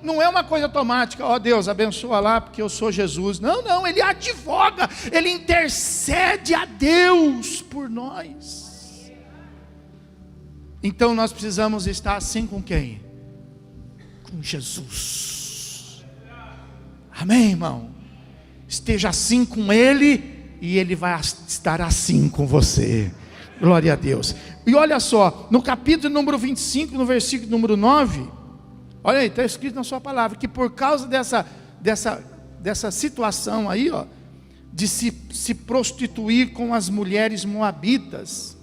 Não é uma coisa automática. Ó Deus, abençoa lá porque eu sou Jesus. Não, Ele advoga. Ele intercede a Deus por nós. Então nós precisamos estar assim com quem? Com Jesus. Amém, irmão? Esteja assim com Ele e Ele vai estar assim com você. Glória a Deus. E olha só, no capítulo número 25, no versículo número 9, olha aí, está escrito na sua palavra, que por causa dessa situação aí, ó, de se prostituir com as mulheres moabitas,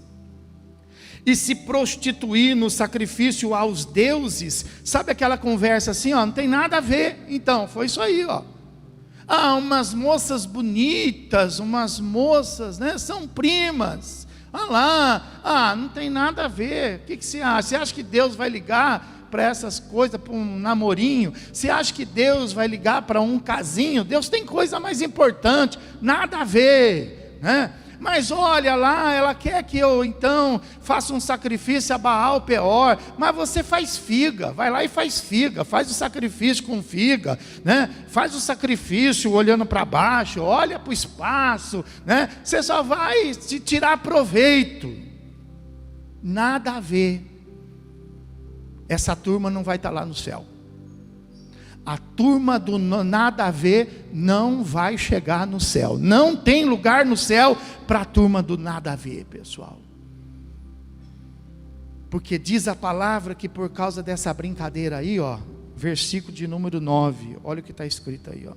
e se prostituir no sacrifício aos deuses, sabe aquela conversa assim, ó, não tem nada a ver. Então, foi isso aí, ó. Umas moças bonitas, umas moças, né, são primas. Lá, não tem nada a ver. O que você acha? Você acha que Deus vai ligar para essas coisas, para um namorinho? Você acha que Deus vai ligar para um casinho? Deus tem coisa mais importante. Nada a ver, né? Mas olha lá, ela quer que eu então faça um sacrifício a Baal Peor, mas você faz figa, vai lá e faz figa, faz o sacrifício com figa, né? Faz o sacrifício olhando para baixo, olha para o espaço, né? Você só vai te tirar proveito. Nada a ver. Essa turma não vai estar lá no céu. A turma do nada a ver não vai chegar no céu. Não tem lugar no céu para a turma do nada a ver, pessoal. Porque diz a palavra que por causa dessa brincadeira aí, ó, versículo de número 9, olha o que está escrito aí, ó.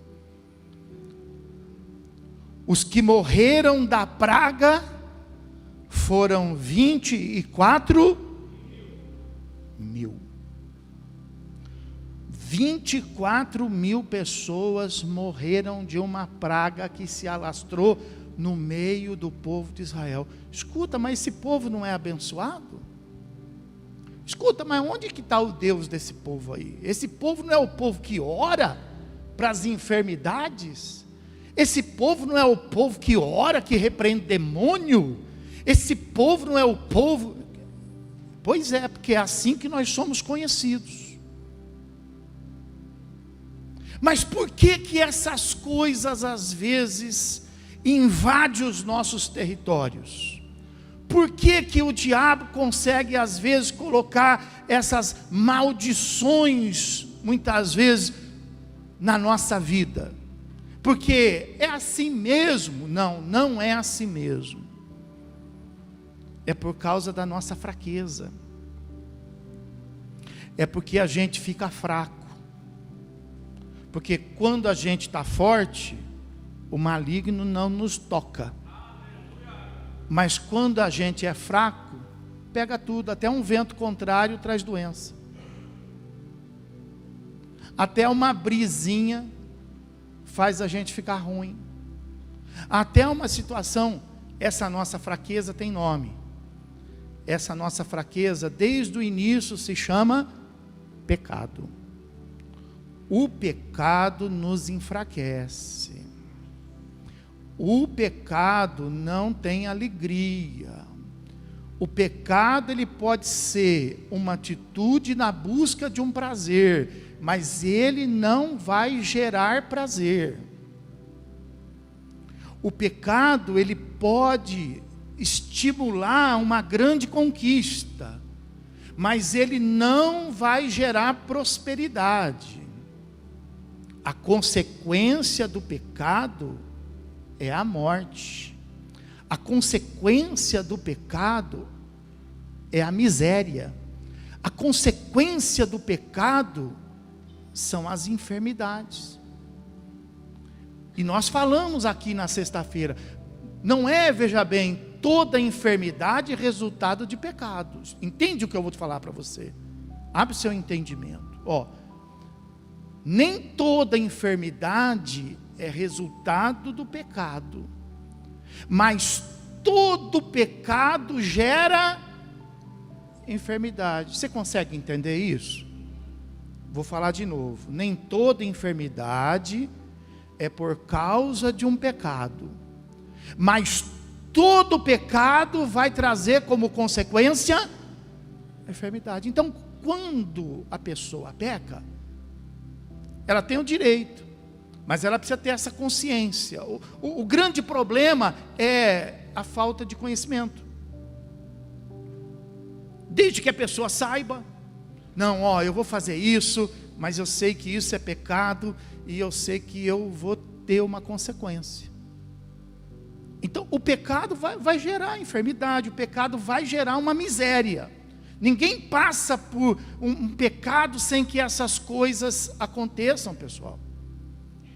Os que morreram da praga foram 24 mil. 24 mil pessoas morreram de uma praga que se alastrou no meio do povo de Israel. Escuta, mas esse povo não é abençoado? Escuta, mas onde que está o Deus desse povo aí? Esse povo não é o povo que ora para as enfermidades? Esse povo não é o povo que ora, que repreende demônio? Esse povo não é o povo... Pois é, porque é assim que nós somos conhecidos. Mas por que essas coisas às vezes invadem os nossos territórios? Por que o diabo consegue às vezes colocar essas maldições, muitas vezes, na nossa vida? Porque é assim mesmo? Não é assim mesmo. É por causa da nossa fraqueza. É porque a gente fica fraco. Porque quando a gente está forte, o maligno não nos toca. Mas quando a gente é fraco, pega tudo, até um vento contrário traz doença. Até uma brisinha faz a gente ficar ruim. Até uma situação, essa nossa fraqueza tem nome. Essa nossa fraqueza, desde o início, se chama pecado. O pecado nos enfraquece. O pecado não tem alegria. O pecado, ele pode ser uma atitude na busca de um prazer, mas ele não vai gerar prazer. O pecado, ele pode estimular uma grande conquista, mas ele não vai gerar prosperidade. A consequência do pecado é a morte. A consequência do pecado é a miséria. A consequência do pecado são as enfermidades. E nós falamos aqui na sexta-feira, não é, veja bem, toda enfermidade resultado de pecados. Entende o que eu vou te falar para você? Abre o seu entendimento. Nem toda enfermidade é resultado do pecado, mas todo pecado gera enfermidade. Você consegue entender isso? Vou falar de novo. Nem toda enfermidade é por causa de um pecado, mas todo pecado vai trazer como consequência enfermidade. Então, quando a pessoa peca, ela tem o direito, mas ela precisa ter essa consciência. O grande problema é a falta de conhecimento. Desde que a pessoa saiba, não, eu vou fazer isso, mas eu sei que isso é pecado, e eu sei que eu vou ter uma consequência. Então, o pecado vai gerar enfermidade, o pecado vai gerar uma miséria. Ninguém passa por um pecado sem que essas coisas aconteçam, pessoal.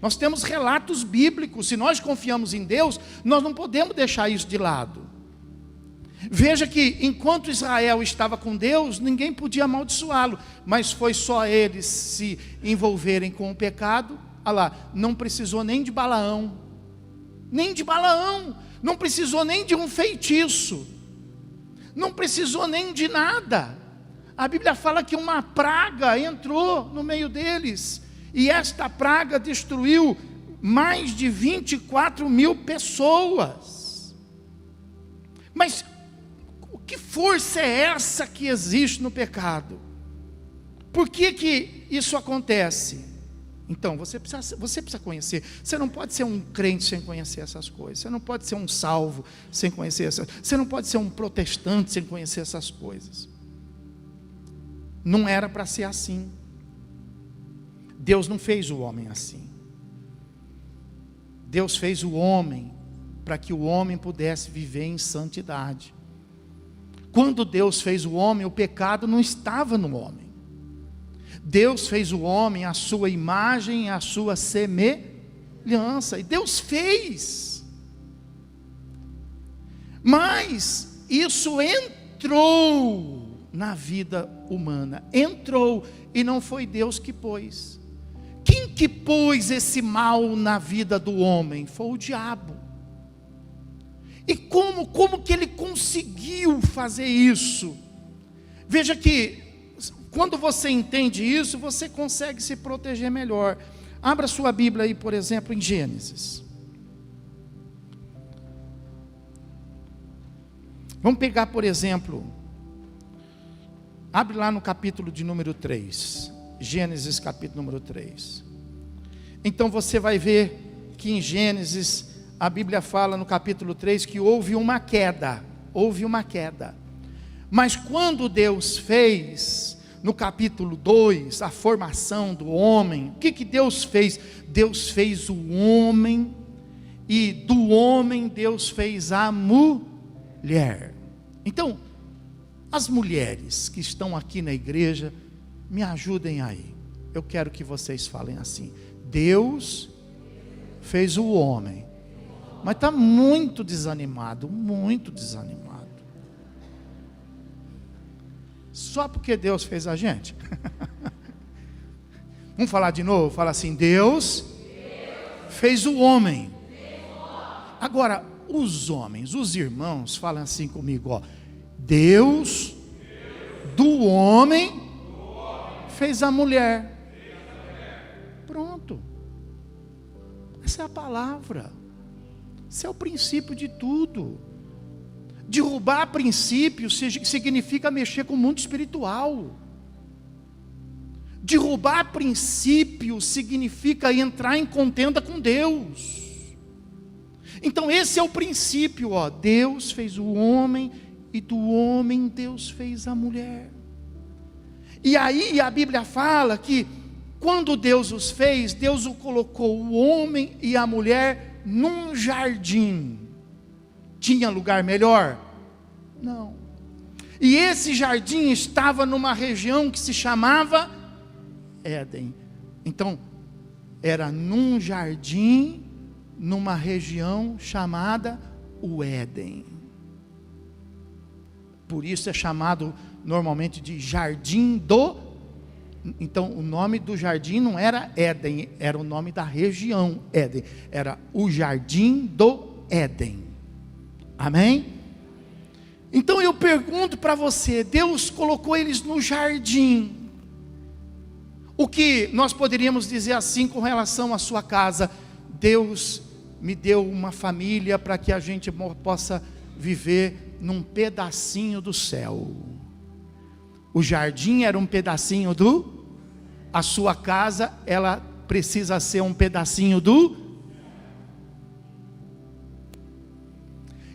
Nós temos relatos bíblicos. Se nós confiamos em Deus, nós não podemos deixar isso de lado. Veja que enquanto Israel estava com Deus, ninguém podia amaldiçoá-lo, mas foi só eles se envolverem com o pecado. Olha lá, não precisou nem de Balaão, não precisou nem de um feitiço, não precisou nem de nada. A Bíblia fala que uma praga entrou no meio deles, e esta praga destruiu mais de 24 mil pessoas. Mas que força é essa que existe no pecado? Por que isso acontece? Então, você precisa conhecer. Você não pode ser um crente sem conhecer essas coisas. Você não pode ser um salvo sem conhecer essas coisas. Você não pode ser um protestante sem conhecer essas coisas. Não era para ser assim. Deus não fez o homem assim. Deus fez o homem para que o homem pudesse viver em santidade. Quando Deus fez o homem, o pecado não estava no homem. Deus fez o homem à sua imagem, à sua semelhança. E Deus fez. Mas isso entrou na vida humana. Entrou. E não foi Deus que pôs. Quem que pôs esse mal na vida do homem? Foi o diabo. E como que ele conseguiu fazer isso? Veja que, quando você entende isso, você consegue se proteger melhor. Abra sua Bíblia aí, por exemplo, em Gênesis. Vamos pegar, por exemplo, abre lá no capítulo de número 3. Gênesis capítulo número 3. Então você vai ver que em Gênesis, a Bíblia fala no capítulo 3 que houve uma queda. Mas quando Deus fez, no capítulo 2, a formação do homem, o que Deus fez? Deus fez o homem, e do homem Deus fez a mulher. Então, as mulheres que estão aqui na igreja, me ajudem aí. Eu quero que vocês falem assim: Deus fez o homem. Mas está muito desanimado. Só porque Deus fez a gente? Vamos falar de novo? Fala assim: Deus fez o homem. Agora, os homens, os irmãos, falam assim comigo, Deus do homem fez a mulher. Pronto. Essa é a palavra. Esse é o princípio de tudo. Derrubar princípios significa mexer com o mundo espiritual. Derrubar princípio significa entrar em contenda com Deus. Então esse é o princípio, ó. Deus fez o homem, e do homem Deus fez a mulher. E aí a Bíblia fala que quando Deus os fez, Deus o colocou, o homem e a mulher, num jardim. Tinha lugar melhor? Não. E esse jardim estava numa região que se chamava Éden. Então, era num jardim, numa região chamada o Éden. Por isso é chamado normalmente de jardim do... Então o nome do jardim não era Éden, era o nome da região Éden. Era o jardim do Éden. Amém? Então eu pergunto para você, Deus colocou eles no jardim. O que nós poderíamos dizer assim com relação à sua casa? Deus me deu uma família para que a gente possa viver num pedacinho do céu. O jardim era um pedacinho do... A sua casa, ela precisa ser um pedacinho do...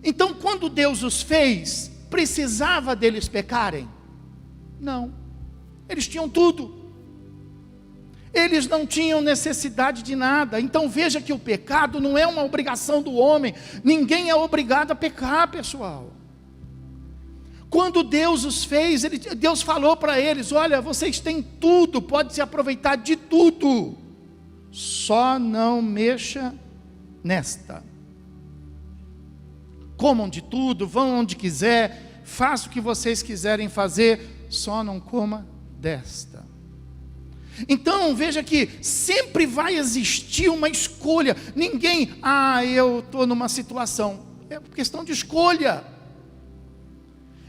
Então quando Deus os fez, precisava deles pecarem? Não. Eles tinham tudo. Eles não tinham necessidade de nada. Então veja que o pecado não é uma obrigação do homem. Ninguém é obrigado a pecar, pessoal. Quando Deus os fez, Deus falou para eles: olha, vocês têm tudo, pode se aproveitar de tudo, só não mexa nesta. Comam de tudo, vão onde quiser, façam o que vocês quiserem fazer, só não coma desta. Então veja que sempre vai existir uma escolha. Ninguém, eu estou numa situação, é questão de escolha.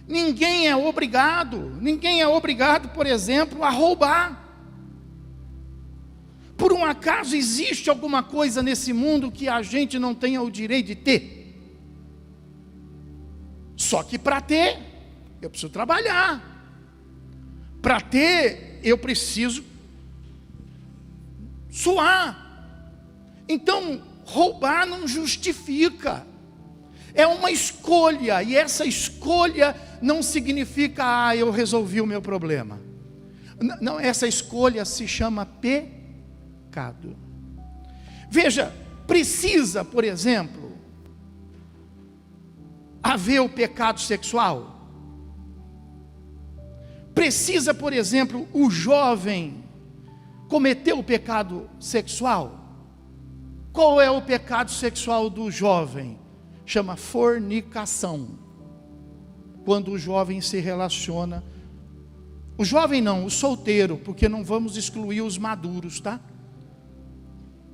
Ninguém é obrigado, por exemplo, a roubar. Por um acaso existe alguma coisa nesse mundo que a gente não tenha o direito de ter? Só que para ter, eu preciso trabalhar. Para ter, eu preciso suar. Então, roubar não justifica. É uma escolha, e essa escolha não significa, eu resolvi o meu problema. Não, essa escolha se chama pecado. Veja, precisa, por exemplo, haver o pecado sexual? Precisa, por exemplo, o jovem cometer o pecado sexual? Qual é o pecado sexual do jovem? Chama fornicação. Quando o jovem se relaciona, o jovem não, o solteiro, porque não vamos excluir os maduros, tá?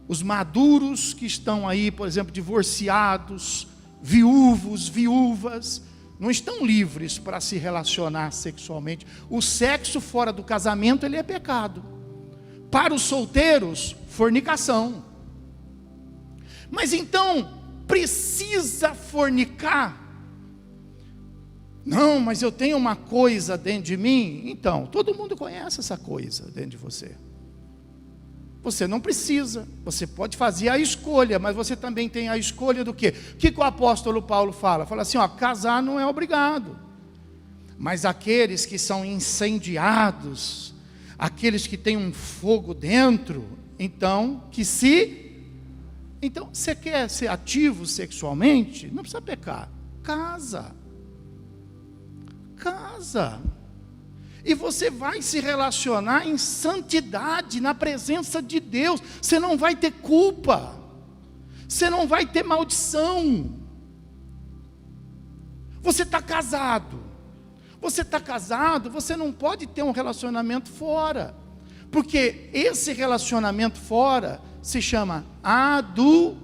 Os maduros que estão aí, por exemplo, divorciados, viúvos, viúvas, não estão livres para se relacionar sexualmente. O sexo fora do casamento, ele é pecado. Para os solteiros, fornicação. Mas então, precisa fornicar? Não, mas eu tenho uma coisa dentro de mim. Então, todo mundo conhece essa coisa dentro de você. Você não precisa, você pode fazer a escolha, mas você também tem a escolha do quê? O que o apóstolo Paulo fala? Fala assim, casar não é obrigado, mas aqueles que são incendiados, aqueles que têm um fogo dentro, então, então, você quer ser ativo sexualmente? Não precisa pecar, casa, e você vai se relacionar em santidade, na presença de Deus. Você não vai ter culpa, você não vai ter maldição. Você está casado, você não pode ter um relacionamento fora, porque esse relacionamento fora se chama adultério.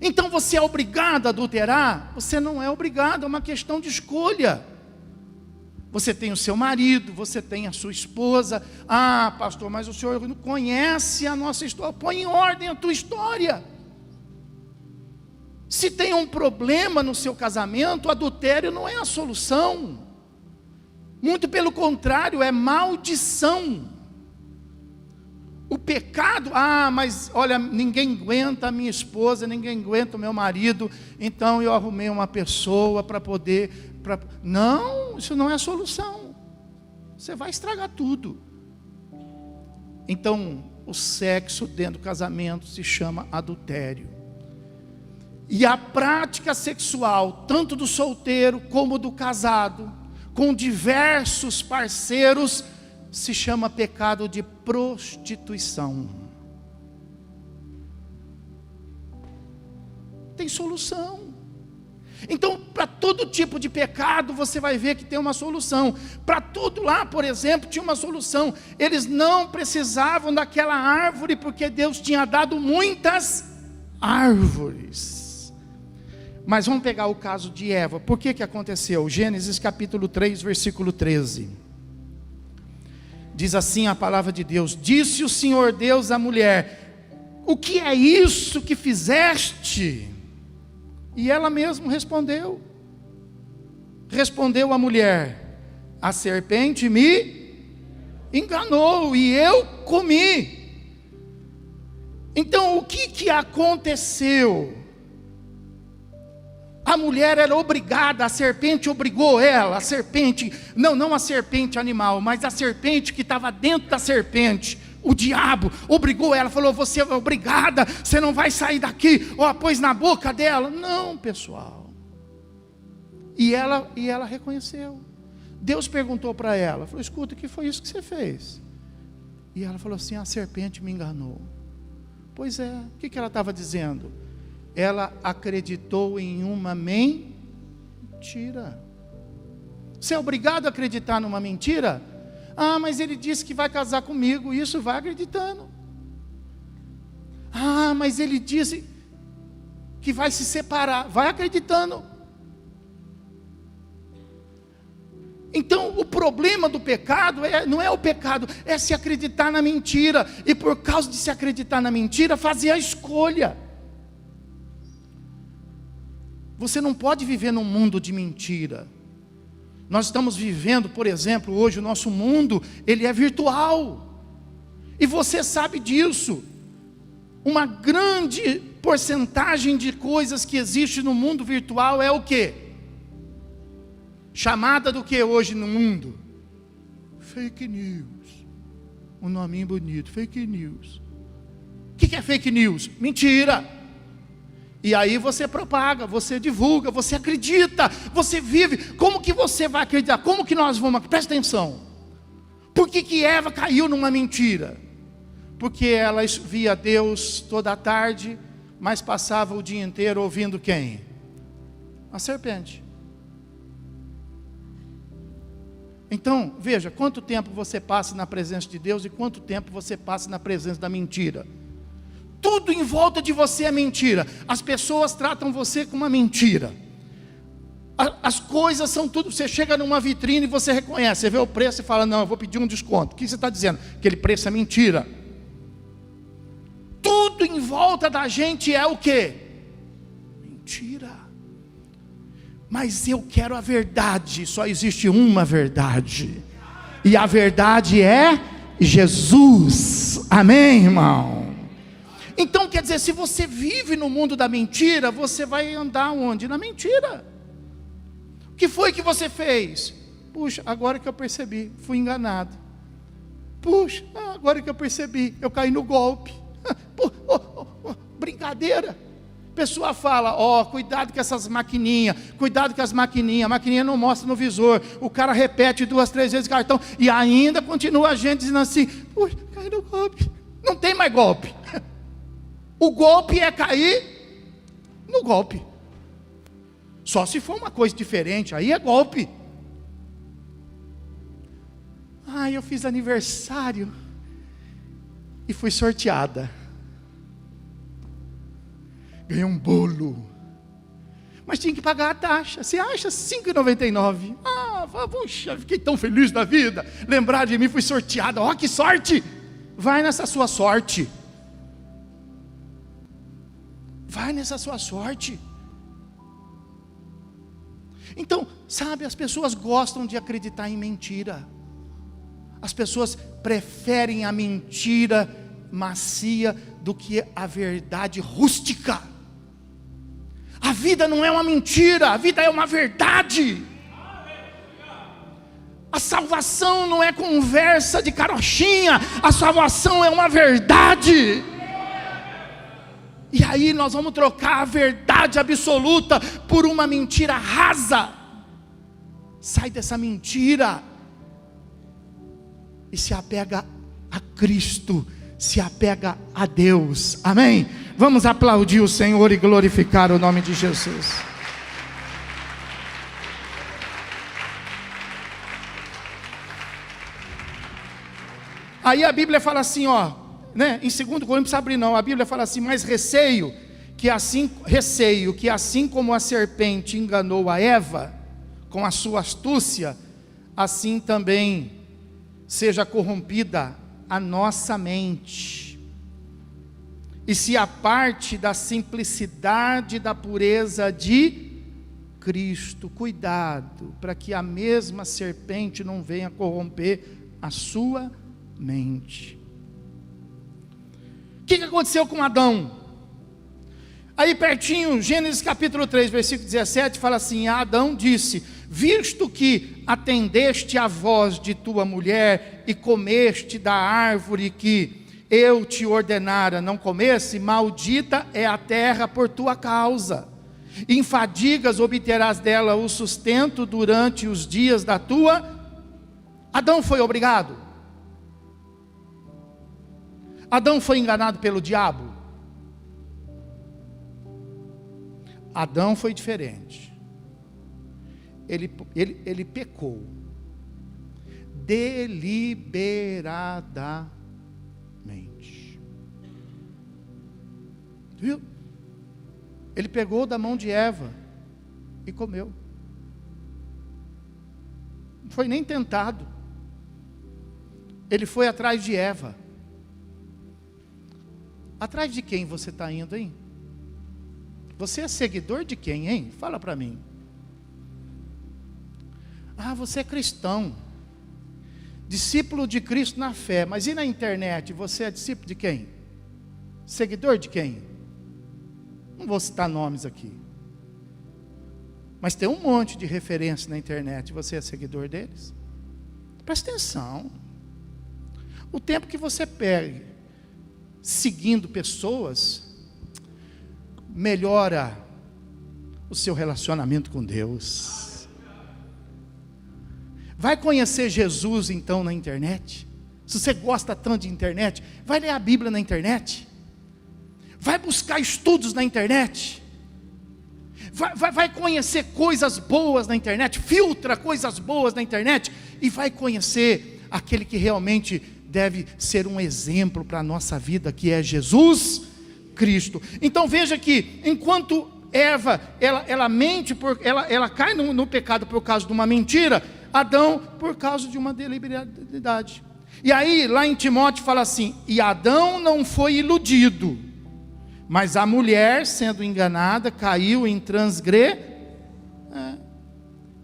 Então você é obrigado a adulterar? Você não é obrigado, é uma questão de escolha. Você tem o seu marido, você tem a sua esposa. Pastor, mas o senhor não conhece a nossa história. Põe em ordem a tua história. Se tem um problema no seu casamento, o adultério não é a solução. Muito pelo contrário, é maldição. O pecado, mas olha, ninguém aguenta a minha esposa, ninguém aguenta o meu marido, então eu arrumei uma pessoa para poder... Não, isso não é a solução. Você vai estragar tudo. Então, o sexo dentro do casamento se chama adultério. E a prática sexual, tanto do solteiro como do casado, com diversos parceiros, se chama pecado de prostituição. Tem solução. Então, para todo tipo de pecado, você vai ver que tem uma solução. Para tudo lá, por exemplo, tinha uma solução. Eles não precisavam daquela árvore, porque Deus tinha dado muitas árvores. Mas vamos pegar o caso de Eva. Por que aconteceu? Gênesis capítulo 3, versículo 13. Diz assim a palavra de Deus: disse o Senhor Deus à mulher: o que é isso que fizeste? E ela mesma respondeu a mulher: a serpente me enganou e eu comi. Então o que aconteceu? A mulher era obrigada, a serpente obrigou ela, a serpente, não a serpente animal, mas a serpente que estava dentro da serpente, o diabo obrigou ela, falou: você é obrigada, você não vai sair daqui, pôs na boca dela. Não, pessoal. E ela reconheceu. Deus perguntou para ela, falou: escuta, o que foi isso que você fez? E ela falou assim: a serpente me enganou. Pois é, o que ela estava dizendo? Ela acreditou em uma mentira. Você é obrigado a acreditar numa mentira? Mas ele disse que vai casar comigo. Isso, vai acreditando. Mas ele disse que vai se separar. Vai acreditando. Então o problema do pecado não é o pecado, é se acreditar na mentira. E por causa de se acreditar na mentira, fazer a escolha. Você não pode viver num mundo de mentira. Nós estamos vivendo, por exemplo, hoje o nosso mundo, ele é virtual. E você sabe disso. Uma grande porcentagem de coisas que existe no mundo virtual é o quê? Chamada do que hoje no mundo? Fake news. Um nominho bonito, fake news. O que é fake news? Mentira. E aí você propaga, você divulga, você acredita, você vive. Como que você vai acreditar? Como que nós vamos? Presta atenção. Por que Eva caiu numa mentira? Porque ela via Deus toda a tarde, mas passava o dia inteiro ouvindo quem? A serpente. Então, veja, quanto tempo você passa na presença de Deus e quanto tempo você passa na presença da mentira. Tudo em volta de você é mentira. As pessoas tratam você como uma mentira. As coisas são tudo. Você chega numa vitrine e você reconhece, você vê o preço e fala: não, eu vou pedir um desconto. O que você está dizendo? Aquele preço é mentira. Tudo em volta da gente é o quê? Mentira. Mas eu quero a verdade. Só existe uma verdade. E a verdade é Jesus. Amém, irmão? Então quer dizer, se você vive no mundo da mentira, você vai andar onde? Na mentira. O que foi que você fez? Puxa, agora que eu percebi, fui enganado. Puxa, agora que eu percebi, eu caí no golpe. Brincadeira. A pessoa fala: cuidado com essas maquininhas, cuidado com as maquininhas. A maquininha não mostra no visor. O cara repete 2, 3 vezes o cartão e ainda continua a gente dizendo assim: puxa, caí no golpe. Não tem mais golpe. O golpe é cair no golpe. Só se for uma coisa diferente, aí é golpe. Eu fiz aniversário e fui sorteada. Ganhei um bolo. Mas tinha que pagar a taxa. Você acha? R$ 5,99. Puxa, fiquei tão feliz da vida. Lembrar de mim, fui sorteada. Que sorte! Vai nessa sua sorte. Vai nessa sua sorte. Então, Sabe, as pessoas gostam de acreditar em mentira. As pessoas preferem a mentira macia do que a verdade rústica. A vida não é uma mentira, a vida é uma verdade. A salvação não é conversa de carochinha, a salvação é uma verdade. E aí nós vamos trocar a verdade absoluta por uma mentira rasa. Sai dessa mentira e se apega a Cristo, se apega a Deus, amém? Vamos aplaudir o Senhor e glorificar o nome de Jesus. Aí a Bíblia fala assim, ó, né? Em 2 Coríntios, não precisa abrir não, a Bíblia fala assim, mas receio que assim como a serpente enganou a Eva com a sua astúcia, assim também seja corrompida a nossa mente, e se aparte da simplicidade e da pureza de Cristo. Cuidado, para que a mesma serpente não venha corromper a sua mente. O que aconteceu com Adão? Aí pertinho, Gênesis capítulo 3, versículo 17, fala assim: Adão disse: visto que atendeste à voz de tua mulher e comeste da árvore que eu te ordenara não comesse, maldita é a terra por tua causa. Em fadigas obterás dela o sustento durante os dias da tua... Adão foi obrigado? Adão foi enganado pelo diabo? Adão foi diferente. Ele pecou deliberadamente. Viu? Ele pegou da mão de Eva e comeu. Não foi nem tentado. Ele foi atrás de Eva. Atrás de quem você está indo, hein? Você é seguidor de quem, hein? Fala para mim. Ah, você é cristão, discípulo de Cristo na fé, mas e na internet? Você é discípulo de quem? Seguidor de quem? Não vou citar nomes aqui, mas tem um monte de referência na internet. Você é seguidor deles? Presta atenção. O tempo que você perde seguindo pessoas melhora o seu relacionamento com Deus. Vai conhecer Jesus então na internet. Se você gosta tanto de internet, vai ler a Bíblia na internet. Vai buscar estudos na internet. Vai conhecer coisas boas na internet. Filtra coisas boas na internet e vai conhecer aquele que realmente deve ser um exemplo para a nossa vida, que é Jesus Cristo. Então veja que enquanto Eva, ela mente, ela cai no pecado por causa de uma mentira, Adão por causa de uma deliberadade. E aí lá em Timóteo fala assim: e Adão não foi iludido, mas a mulher sendo enganada caiu em transgressão.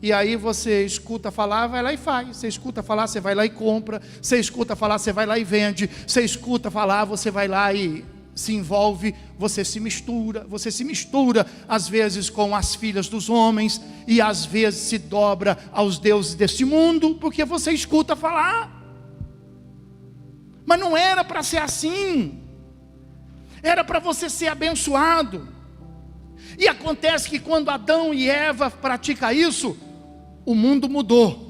E aí você escuta falar, vai lá e faz. Você escuta falar, você vai lá e compra. Você escuta falar, você vai lá e vende. Você escuta falar, você vai lá e se envolve. Você se mistura às vezes com as filhas dos homens, e às vezes se dobra aos deuses deste mundo, porque você escuta falar. Mas não era para ser assim. Era para você ser abençoado. E acontece que quando Adão e Eva praticam isso, o mundo mudou.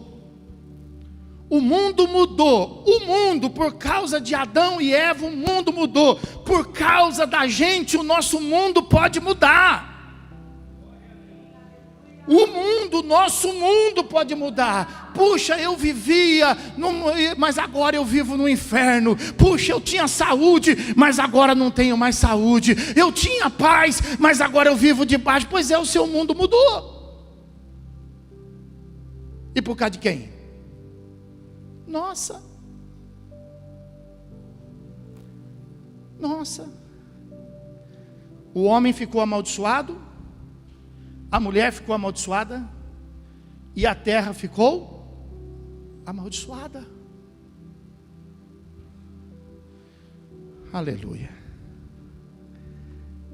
O mundo mudou. O mundo, por causa de Adão e Eva, o mundo mudou. Por causa da gente, o nosso mundo pode mudar. O nosso mundo pode mudar. Puxa, eu vivia, mas agora eu vivo no inferno. Puxa, eu tinha saúde, mas agora não tenho mais saúde. Eu tinha paz, mas agora eu vivo de paz. Pois é, o seu mundo mudou. E por causa de quem? Nossa. O homem ficou amaldiçoado, a mulher ficou amaldiçoada, e a terra ficou amaldiçoada. Aleluia.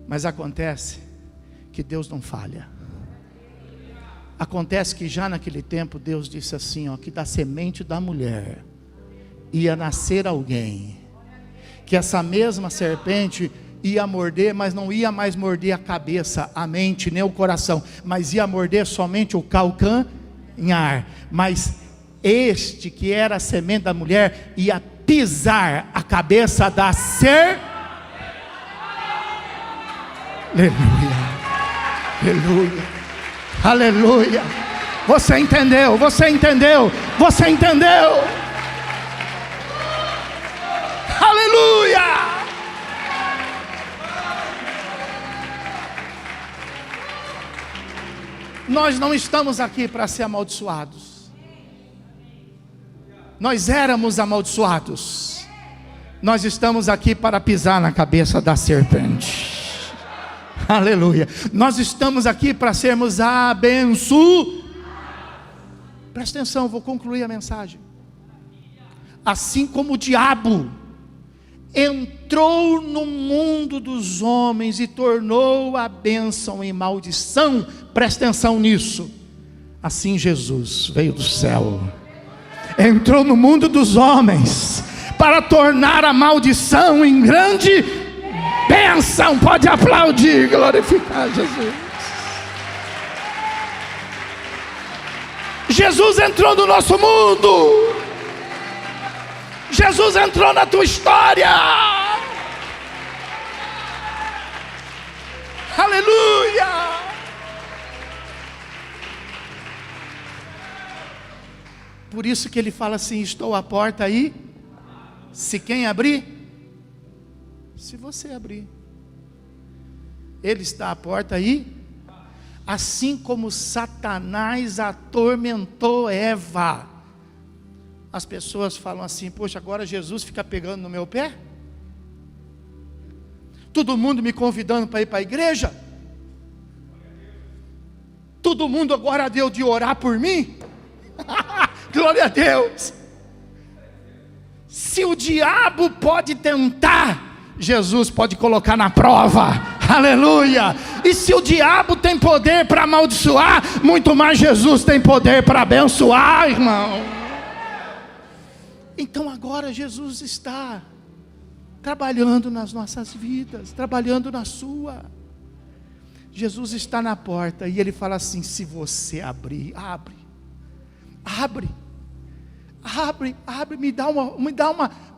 Mas acontece que Deus não falha. Acontece que já naquele tempo Deus disse assim, ó, que da semente da mulher ia nascer alguém, que essa mesma serpente ia morder, mas não ia mais morder a cabeça, a mente, nem o coração, mas ia morder somente o calcanhar. Mas este que era a semente da mulher ia pisar a cabeça da serpente. Aleluia, aleluia, aleluia. Você entendeu, você entendeu, você entendeu. Aleluia. Nós não estamos aqui para ser amaldiçoados. Nós éramos amaldiçoados. Nós estamos aqui para pisar na cabeça da serpente. Aleluia. Nós estamos aqui para sermos abençoados. Presta atenção, vou concluir a mensagem. Assim como o diabo entrou no mundo dos homens e tornou a bênção em maldição, presta atenção nisso. Assim Jesus veio do céu, entrou no mundo dos homens para tornar a maldição em grande bênção. Pode aplaudir, glorificar Jesus. Jesus entrou no nosso mundo. Jesus entrou na tua história. Aleluia. Por isso que ele fala assim: estou à porta aí. Se quem abrir, se você abrir, ele está à porta aí. Assim como Satanás atormentou Eva. As pessoas falam assim: poxa, agora Jesus fica pegando no meu pé? Todo mundo me convidando para ir para a igreja? Todo mundo agora deu de orar por mim? Glória a Deus. Se o diabo pode tentar, Jesus pode colocar na prova. Aleluia. E se o diabo tem poder para amaldiçoar, muito mais Jesus tem poder para abençoar, irmão. Então agora Jesus está trabalhando nas nossas vidas, trabalhando na sua. Jesus está na porta e ele fala assim: se você abrir, abre,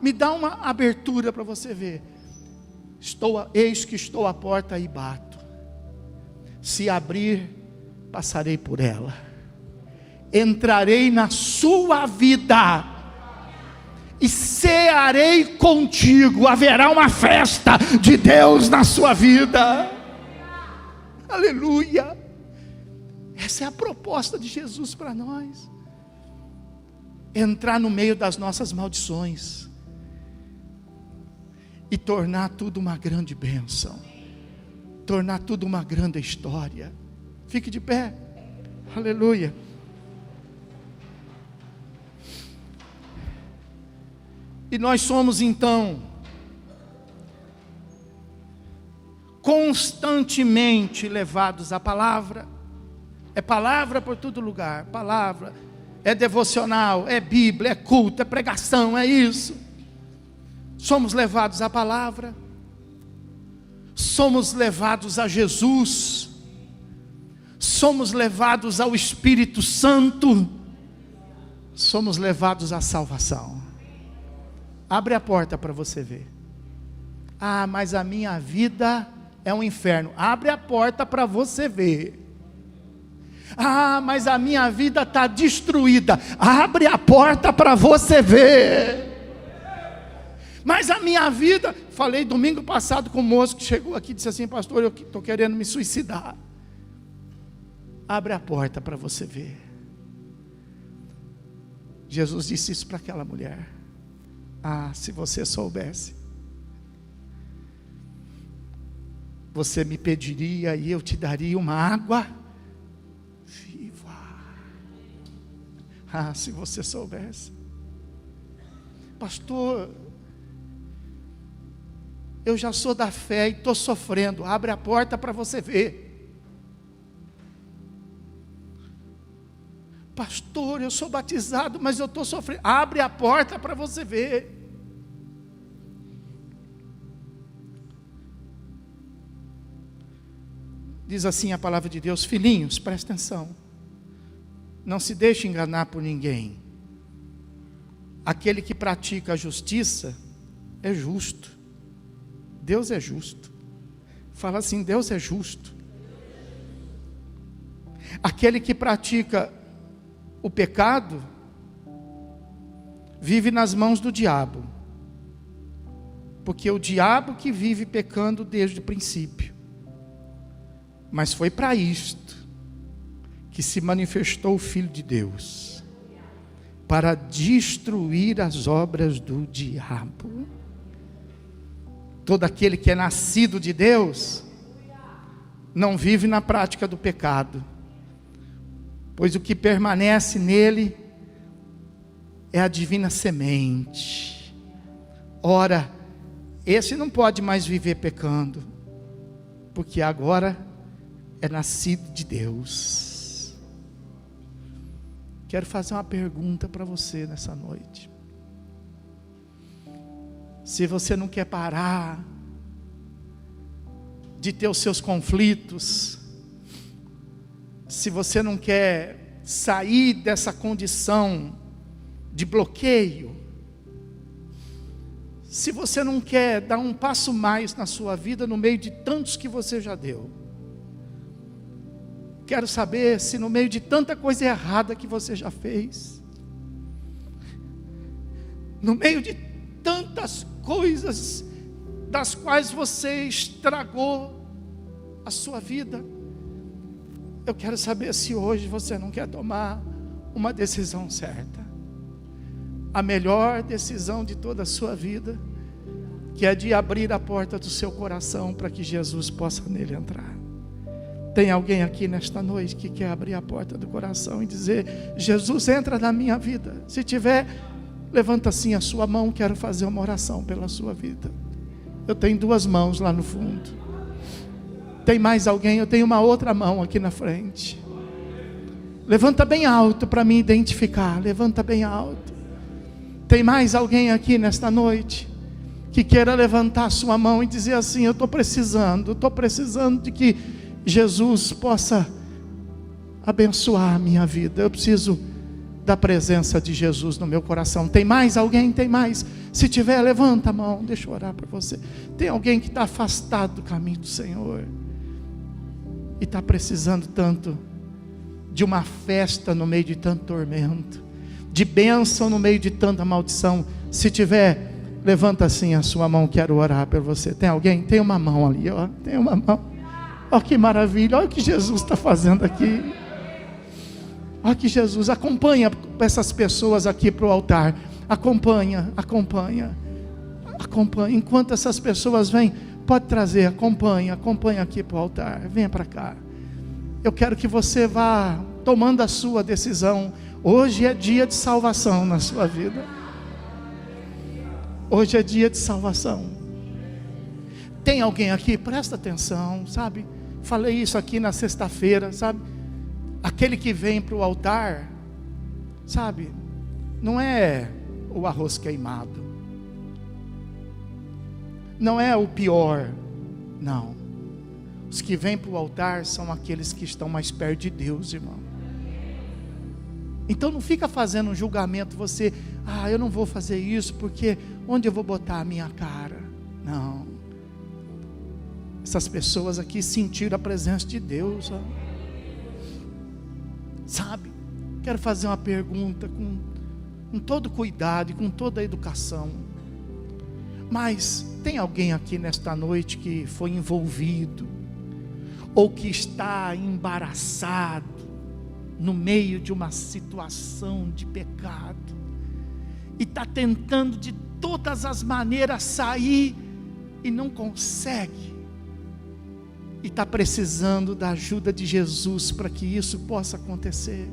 me dá uma abertura para você ver. Eis que estou à porta e bato. Se abrir, passarei por ela, entrarei na sua vida e cearei contigo. Haverá uma festa de Deus na sua vida. Aleluia. Essa é a proposta de Jesus para nós. Entrar no meio das nossas maldições e tornar tudo uma grande bênção, tornar tudo uma grande história. Fique de pé. Aleluia. E nós somos então constantemente levados à palavra. É palavra por todo lugar, palavra. É devocional, é Bíblia, é culto, é pregação, é isso. Somos levados à palavra. Somos levados a Jesus. Somos levados ao Espírito Santo. Somos levados à salvação. Abre a porta para você ver. Ah, mas a minha vida é um inferno. Abre a porta para você ver. Ah, mas a minha vida está destruída. Abre a porta para você ver. Mas a minha vida... Falei domingo passado com um moço que chegou aqui e disse assim: pastor, eu estou querendo me suicidar. Abre a porta para você ver. Jesus disse isso para aquela mulher. Ah, se você soubesse, você me pediria e eu te daria uma água viva. Ah, se você soubesse. Pastor, eu já sou da fé e estou sofrendo. Abre a porta para você ver. Pastor, eu sou batizado, mas eu estou sofrendo. Abre a porta para você ver. Diz assim a palavra de Deus: filhinhos, presta atenção. Não se deixe enganar por ninguém. Aquele que pratica a justiça é justo. Deus é justo. Fala assim: Deus é justo. Aquele que pratica o pecado vive nas mãos do diabo, porque é o diabo que vive pecando desde o princípio. Mas foi para isto que se manifestou o Filho de Deus, para destruir as obras do diabo. Todo aquele que é nascido de Deus não vive na prática do pecado, pois o que permanece nele é a divina semente. Ora, esse não pode mais viver pecando, porque agora é nascido de Deus. Quero fazer uma pergunta para você nessa noite. Se você não quer parar de ter os seus conflitos, se você não quer sair dessa condição de bloqueio, se você não quer dar um passo mais na sua vida no meio de tantos que você já deu, quero saber se no meio de tanta coisa errada que você já fez, no meio de tantas coisas das quais você estragou a sua vida, eu quero saber se hoje você não quer tomar uma decisão certa, a melhor decisão de toda a sua vida, que é de abrir a porta do seu coração para que Jesus possa nele entrar. Tem alguém aqui nesta noite que quer abrir a porta do coração e dizer: Jesus, entra na minha vida? Se tiver, levanta assim a sua mão, quero fazer uma oração pela sua vida. Eu tenho 2 mãos lá no fundo. Tem mais alguém? Eu tenho uma outra mão aqui na frente. Levanta bem alto para me identificar. Levanta bem alto. Tem mais alguém aqui nesta noite que queira levantar a sua mão e dizer assim: eu estou precisando de que Jesus possa abençoar a minha vida. Eu preciso da presença de Jesus no meu coração. Tem mais alguém? Tem mais? Se tiver, levanta a mão, deixa eu orar para você. Tem alguém que está afastado do caminho do Senhor e está precisando tanto de uma festa no meio de tanto tormento, de bênção no meio de tanta maldição? Se tiver, levanta assim a sua mão, quero orar por você. Tem alguém? Tem uma mão ali, ó. Tem uma mão. Olha que maravilha, olha o que Jesus está fazendo aqui. Olha que Jesus, acompanha essas pessoas aqui para o altar. Acompanha. Enquanto essas pessoas vêm, pode trazer, acompanha aqui para o altar. Venha para cá. Eu quero que você vá tomando a sua decisão. Hoje é dia de salvação na sua vida. Hoje é dia de salvação. Tem alguém aqui? Presta atenção, sabe? Falei isso aqui na sexta-feira, sabe? Aquele que vem para o altar, sabe? Não é o arroz queimado, não é o pior, não. Os que vêm para o altar são aqueles que estão mais perto de Deus, irmão. Então não fica fazendo um julgamento, você: eu não vou fazer isso porque onde eu vou botar a minha cara? Não. Essas pessoas aqui sentiram a presença de Deus, ó. Sabe? Quero fazer uma pergunta com todo cuidado e com toda a educação. Mas tem alguém aqui nesta noite que foi envolvido ou que está embaraçado no meio de uma situação de pecado e está tentando de todas as maneiras sair e não consegue, e está precisando da ajuda de Jesus para que isso possa acontecer?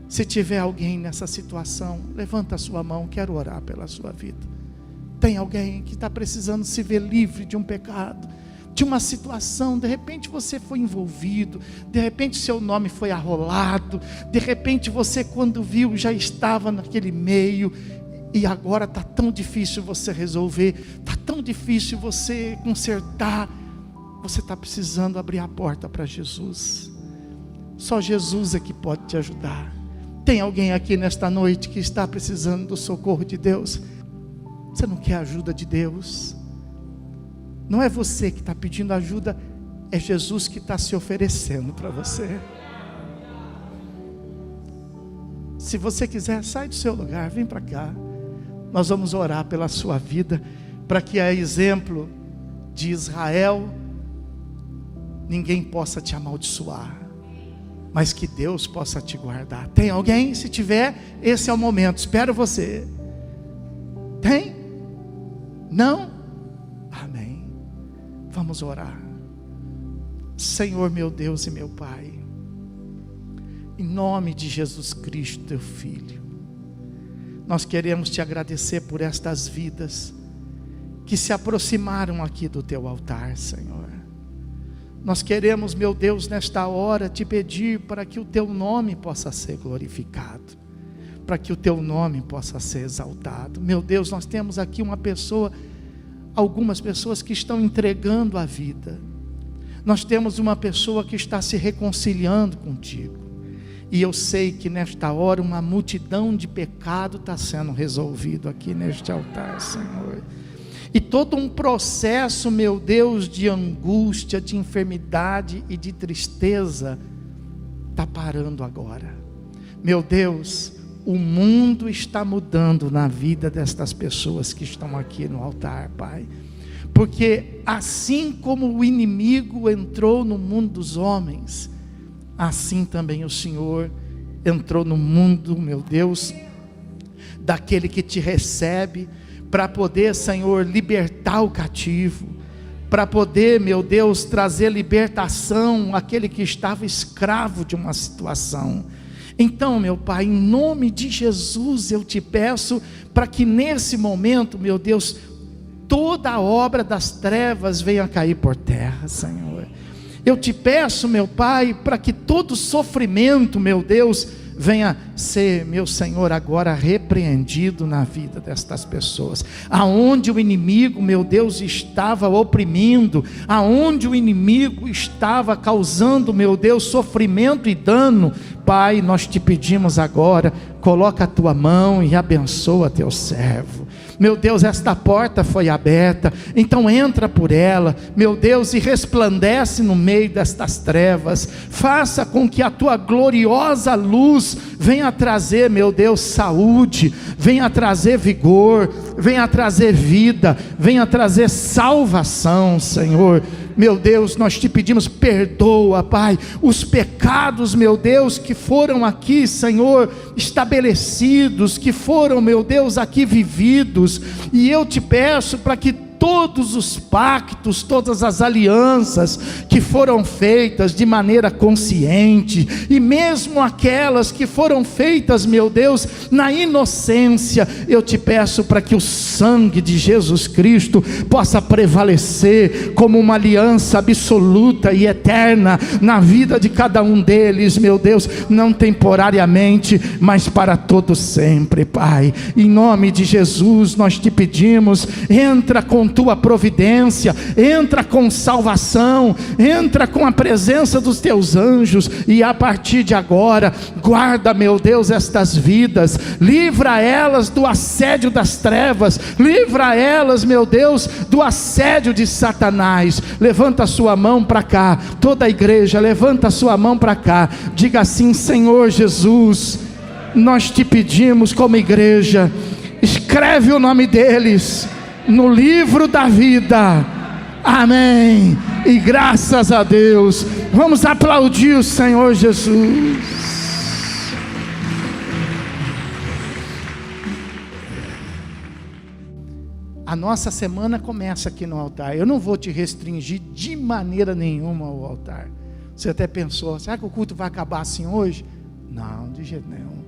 Se tiver alguém nessa situação, levanta a sua mão, quero orar pela sua vida. Tem alguém que está precisando se ver livre de um pecado, de uma situação, de repente você foi envolvido, de repente seu nome foi arrolado, de repente você quando viu já estava naquele meio, e agora está tão difícil você resolver, está tão difícil você consertar, você está precisando abrir a porta para Jesus. Só Jesus é que pode te ajudar. Tem alguém aqui nesta noite que está precisando do socorro de Deus? Você não quer a ajuda de Deus? Não é você que está pedindo ajuda, é Jesus que está se oferecendo para você. Se você quiser, sai do seu lugar, vem para cá. Nós vamos orar pela sua vida, para que a exemplo de Israel, ninguém possa te amaldiçoar, mas que Deus possa te guardar. Tem alguém? Se tiver, esse é o momento, espero você. Tem? Não? Amém. Vamos orar. Senhor meu Deus e meu Pai, em nome de Jesus Cristo, teu Filho, nós queremos te agradecer por estas vidas que se aproximaram aqui do teu altar, Senhor. Nós queremos, meu Deus, nesta hora te pedir para que o teu nome possa ser glorificado, para que o teu nome possa ser exaltado. Meu Deus, nós temos aqui algumas pessoas que estão entregando a vida. Nós temos uma pessoa que está se reconciliando contigo. E eu sei que nesta hora uma multidão de pecado está sendo resolvido aqui neste altar, Senhor. E todo um processo, meu Deus, de angústia, de enfermidade e de tristeza está parando agora. Meu Deus, o mundo está mudando na vida destas pessoas que estão aqui no altar, Pai. Porque assim como o inimigo entrou no mundo dos homens, assim também o Senhor entrou no mundo, meu Deus, daquele que te recebe, para poder, Senhor, libertar o cativo, para poder, meu Deus, trazer libertação àquele que estava escravo de uma situação. Então, meu Pai, em nome de Jesus, eu te peço para que nesse momento, meu Deus, toda a obra das trevas venha cair por terra, Senhor. Eu te peço, meu Pai, para que todo sofrimento, meu Deus, venha ser, meu Senhor, agora repreendido na vida destas pessoas. Aonde o inimigo, meu Deus, estava oprimindo, aonde o inimigo estava causando, meu Deus, sofrimento e dano, Pai, nós te pedimos agora, coloca a tua mão e abençoa teu servo. Meu Deus, esta porta foi aberta, então entra por ela, meu Deus, e resplandece no meio destas trevas. Faça com que a tua gloriosa luz venha trazer, meu Deus, saúde, venha trazer vigor, venha trazer vida, venha trazer salvação, Senhor. Meu Deus, nós te pedimos, perdoa, Pai, os pecados, meu Deus, que foram aqui, Senhor, estabelecidos, que foram, meu Deus, aqui vividos, e eu te peço para que todos os pactos, todas as alianças que foram feitas de maneira consciente, e mesmo aquelas que foram feitas, meu Deus, na inocência, eu te peço para que o sangue de Jesus Cristo possa prevalecer como uma aliança absoluta e eterna na vida de cada um deles, meu Deus, não temporariamente, mas para todo sempre, Pai. Em nome de Jesus nós te pedimos, entra com tua providência, entra com salvação, entra com a presença dos teus anjos, e a partir de agora, guarda, meu Deus, estas vidas, livra elas do assédio das trevas, livra elas, meu Deus, do assédio de Satanás. Levanta a sua mão para cá, toda a igreja, levanta a sua mão para cá, diga assim: Senhor Jesus, nós te pedimos como igreja, escreve o nome deles no livro da vida. Amém. E graças a Deus, vamos aplaudir o Senhor Jesus. A nossa semana começa aqui no altar. Eu não vou te restringir de maneira nenhuma ao altar. Você até pensou, será que o culto vai acabar assim hoje? Não, de jeito nenhum.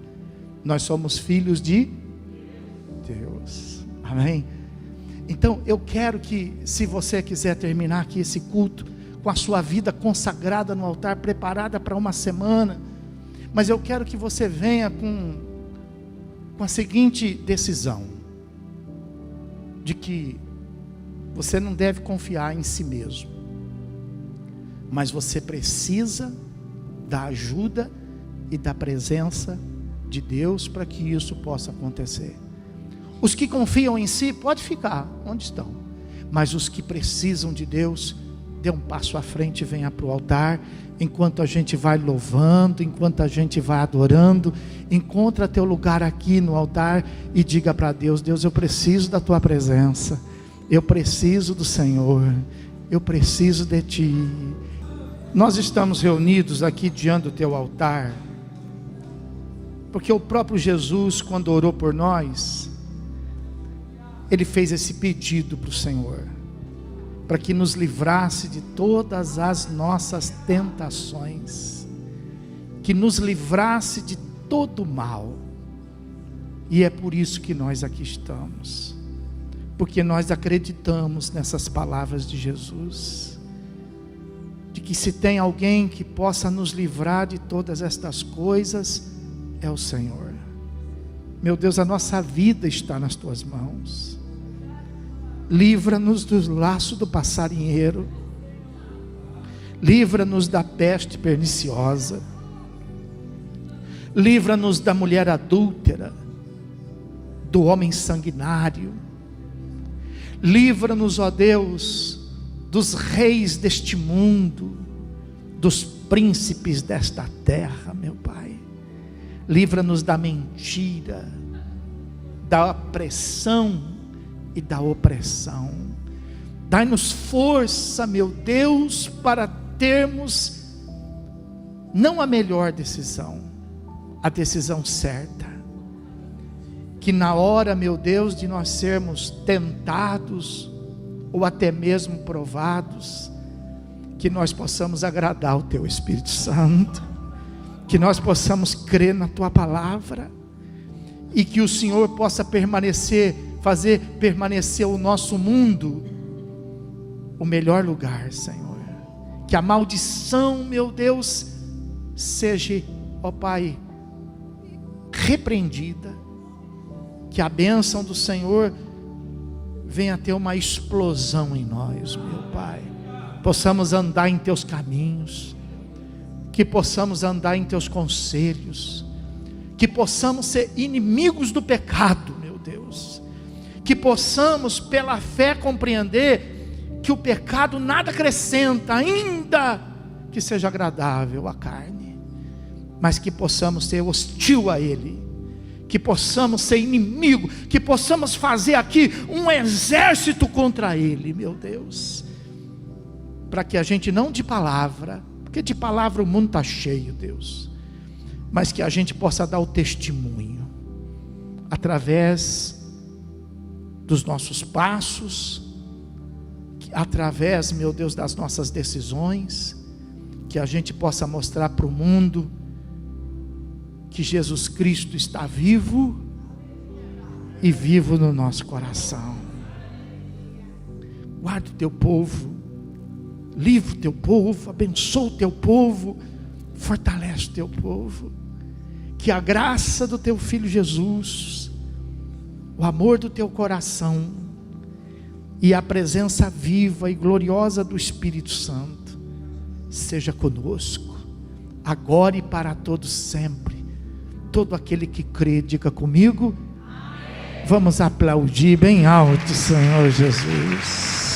Nós somos filhos de Deus. Amém? Então eu quero que, se você quiser terminar aqui esse culto com a sua vida consagrada no altar, preparada para uma semana, mas eu quero que você venha com a seguinte decisão: de que você não deve confiar em si mesmo, mas você precisa da ajuda e da presença de Deus para que isso possa acontecer. Os que confiam em si, pode ficar onde estão, mas os que precisam de Deus, dê um passo à frente e venha para o altar. Enquanto a gente vai louvando, enquanto a gente vai adorando, encontra teu lugar aqui no altar e diga para Deus: Deus, eu preciso da tua presença, eu preciso do Senhor, eu preciso de ti. Nós estamos reunidos aqui diante do teu altar porque o próprio Jesus, quando orou por nós, Ele fez esse pedido para o Senhor, para que nos livrasse de todas as nossas tentações, que nos livrasse de todo mal. E é por isso que nós aqui estamos, porque nós acreditamos nessas palavras de Jesus, de que se tem alguém que possa nos livrar de todas estas coisas, é o Senhor. Meu Deus, a nossa vida está nas tuas mãos. Livra-nos do laço do passarinheiro, livra-nos da peste perniciosa, livra-nos da mulher adúltera, do homem sanguinário, livra-nos, ó Deus, dos reis deste mundo, dos príncipes desta terra, meu Pai. Livra-nos da mentira, da pressão e da opressão. Dai-nos força, meu Deus, para termos não a melhor decisão, a decisão certa. Que na hora, meu Deus, de nós sermos tentados ou até mesmo provados, que nós possamos agradar o Teu Espírito Santo, que nós possamos crer na Tua palavra, e que o Senhor possa fazer permanecer o nosso mundo o melhor lugar, Senhor. Que a maldição, meu Deus, seja, ó Pai, repreendida. Que a bênção do Senhor venha ter uma explosão em nós, meu Pai. Possamos andar em Teus caminhos, que possamos andar em Teus conselhos, que possamos ser inimigos do pecado, meu Deus, que possamos pela fé compreender que o pecado nada acrescenta, ainda que seja agradável à carne, mas que possamos ser hostil a ele, que possamos ser inimigo, que possamos fazer aqui um exército contra ele, meu Deus, para que a gente não de palavra, porque de palavra o mundo está cheio, Deus, mas que a gente possa dar o testemunho, através dos nossos passos, através, meu Deus, das nossas decisões, que a gente possa mostrar para o mundo que Jesus Cristo está vivo e vivo no nosso coração. Guarda o Teu povo, livra o Teu povo, abençoa o Teu povo, fortalece o Teu povo. Que a graça do Teu Filho Jesus, o amor do Teu coração e a presença viva e gloriosa do Espírito Santo seja conosco, agora e para todos sempre. Todo aquele que crê, diga comigo. Amém. Vamos aplaudir bem alto, Senhor Jesus.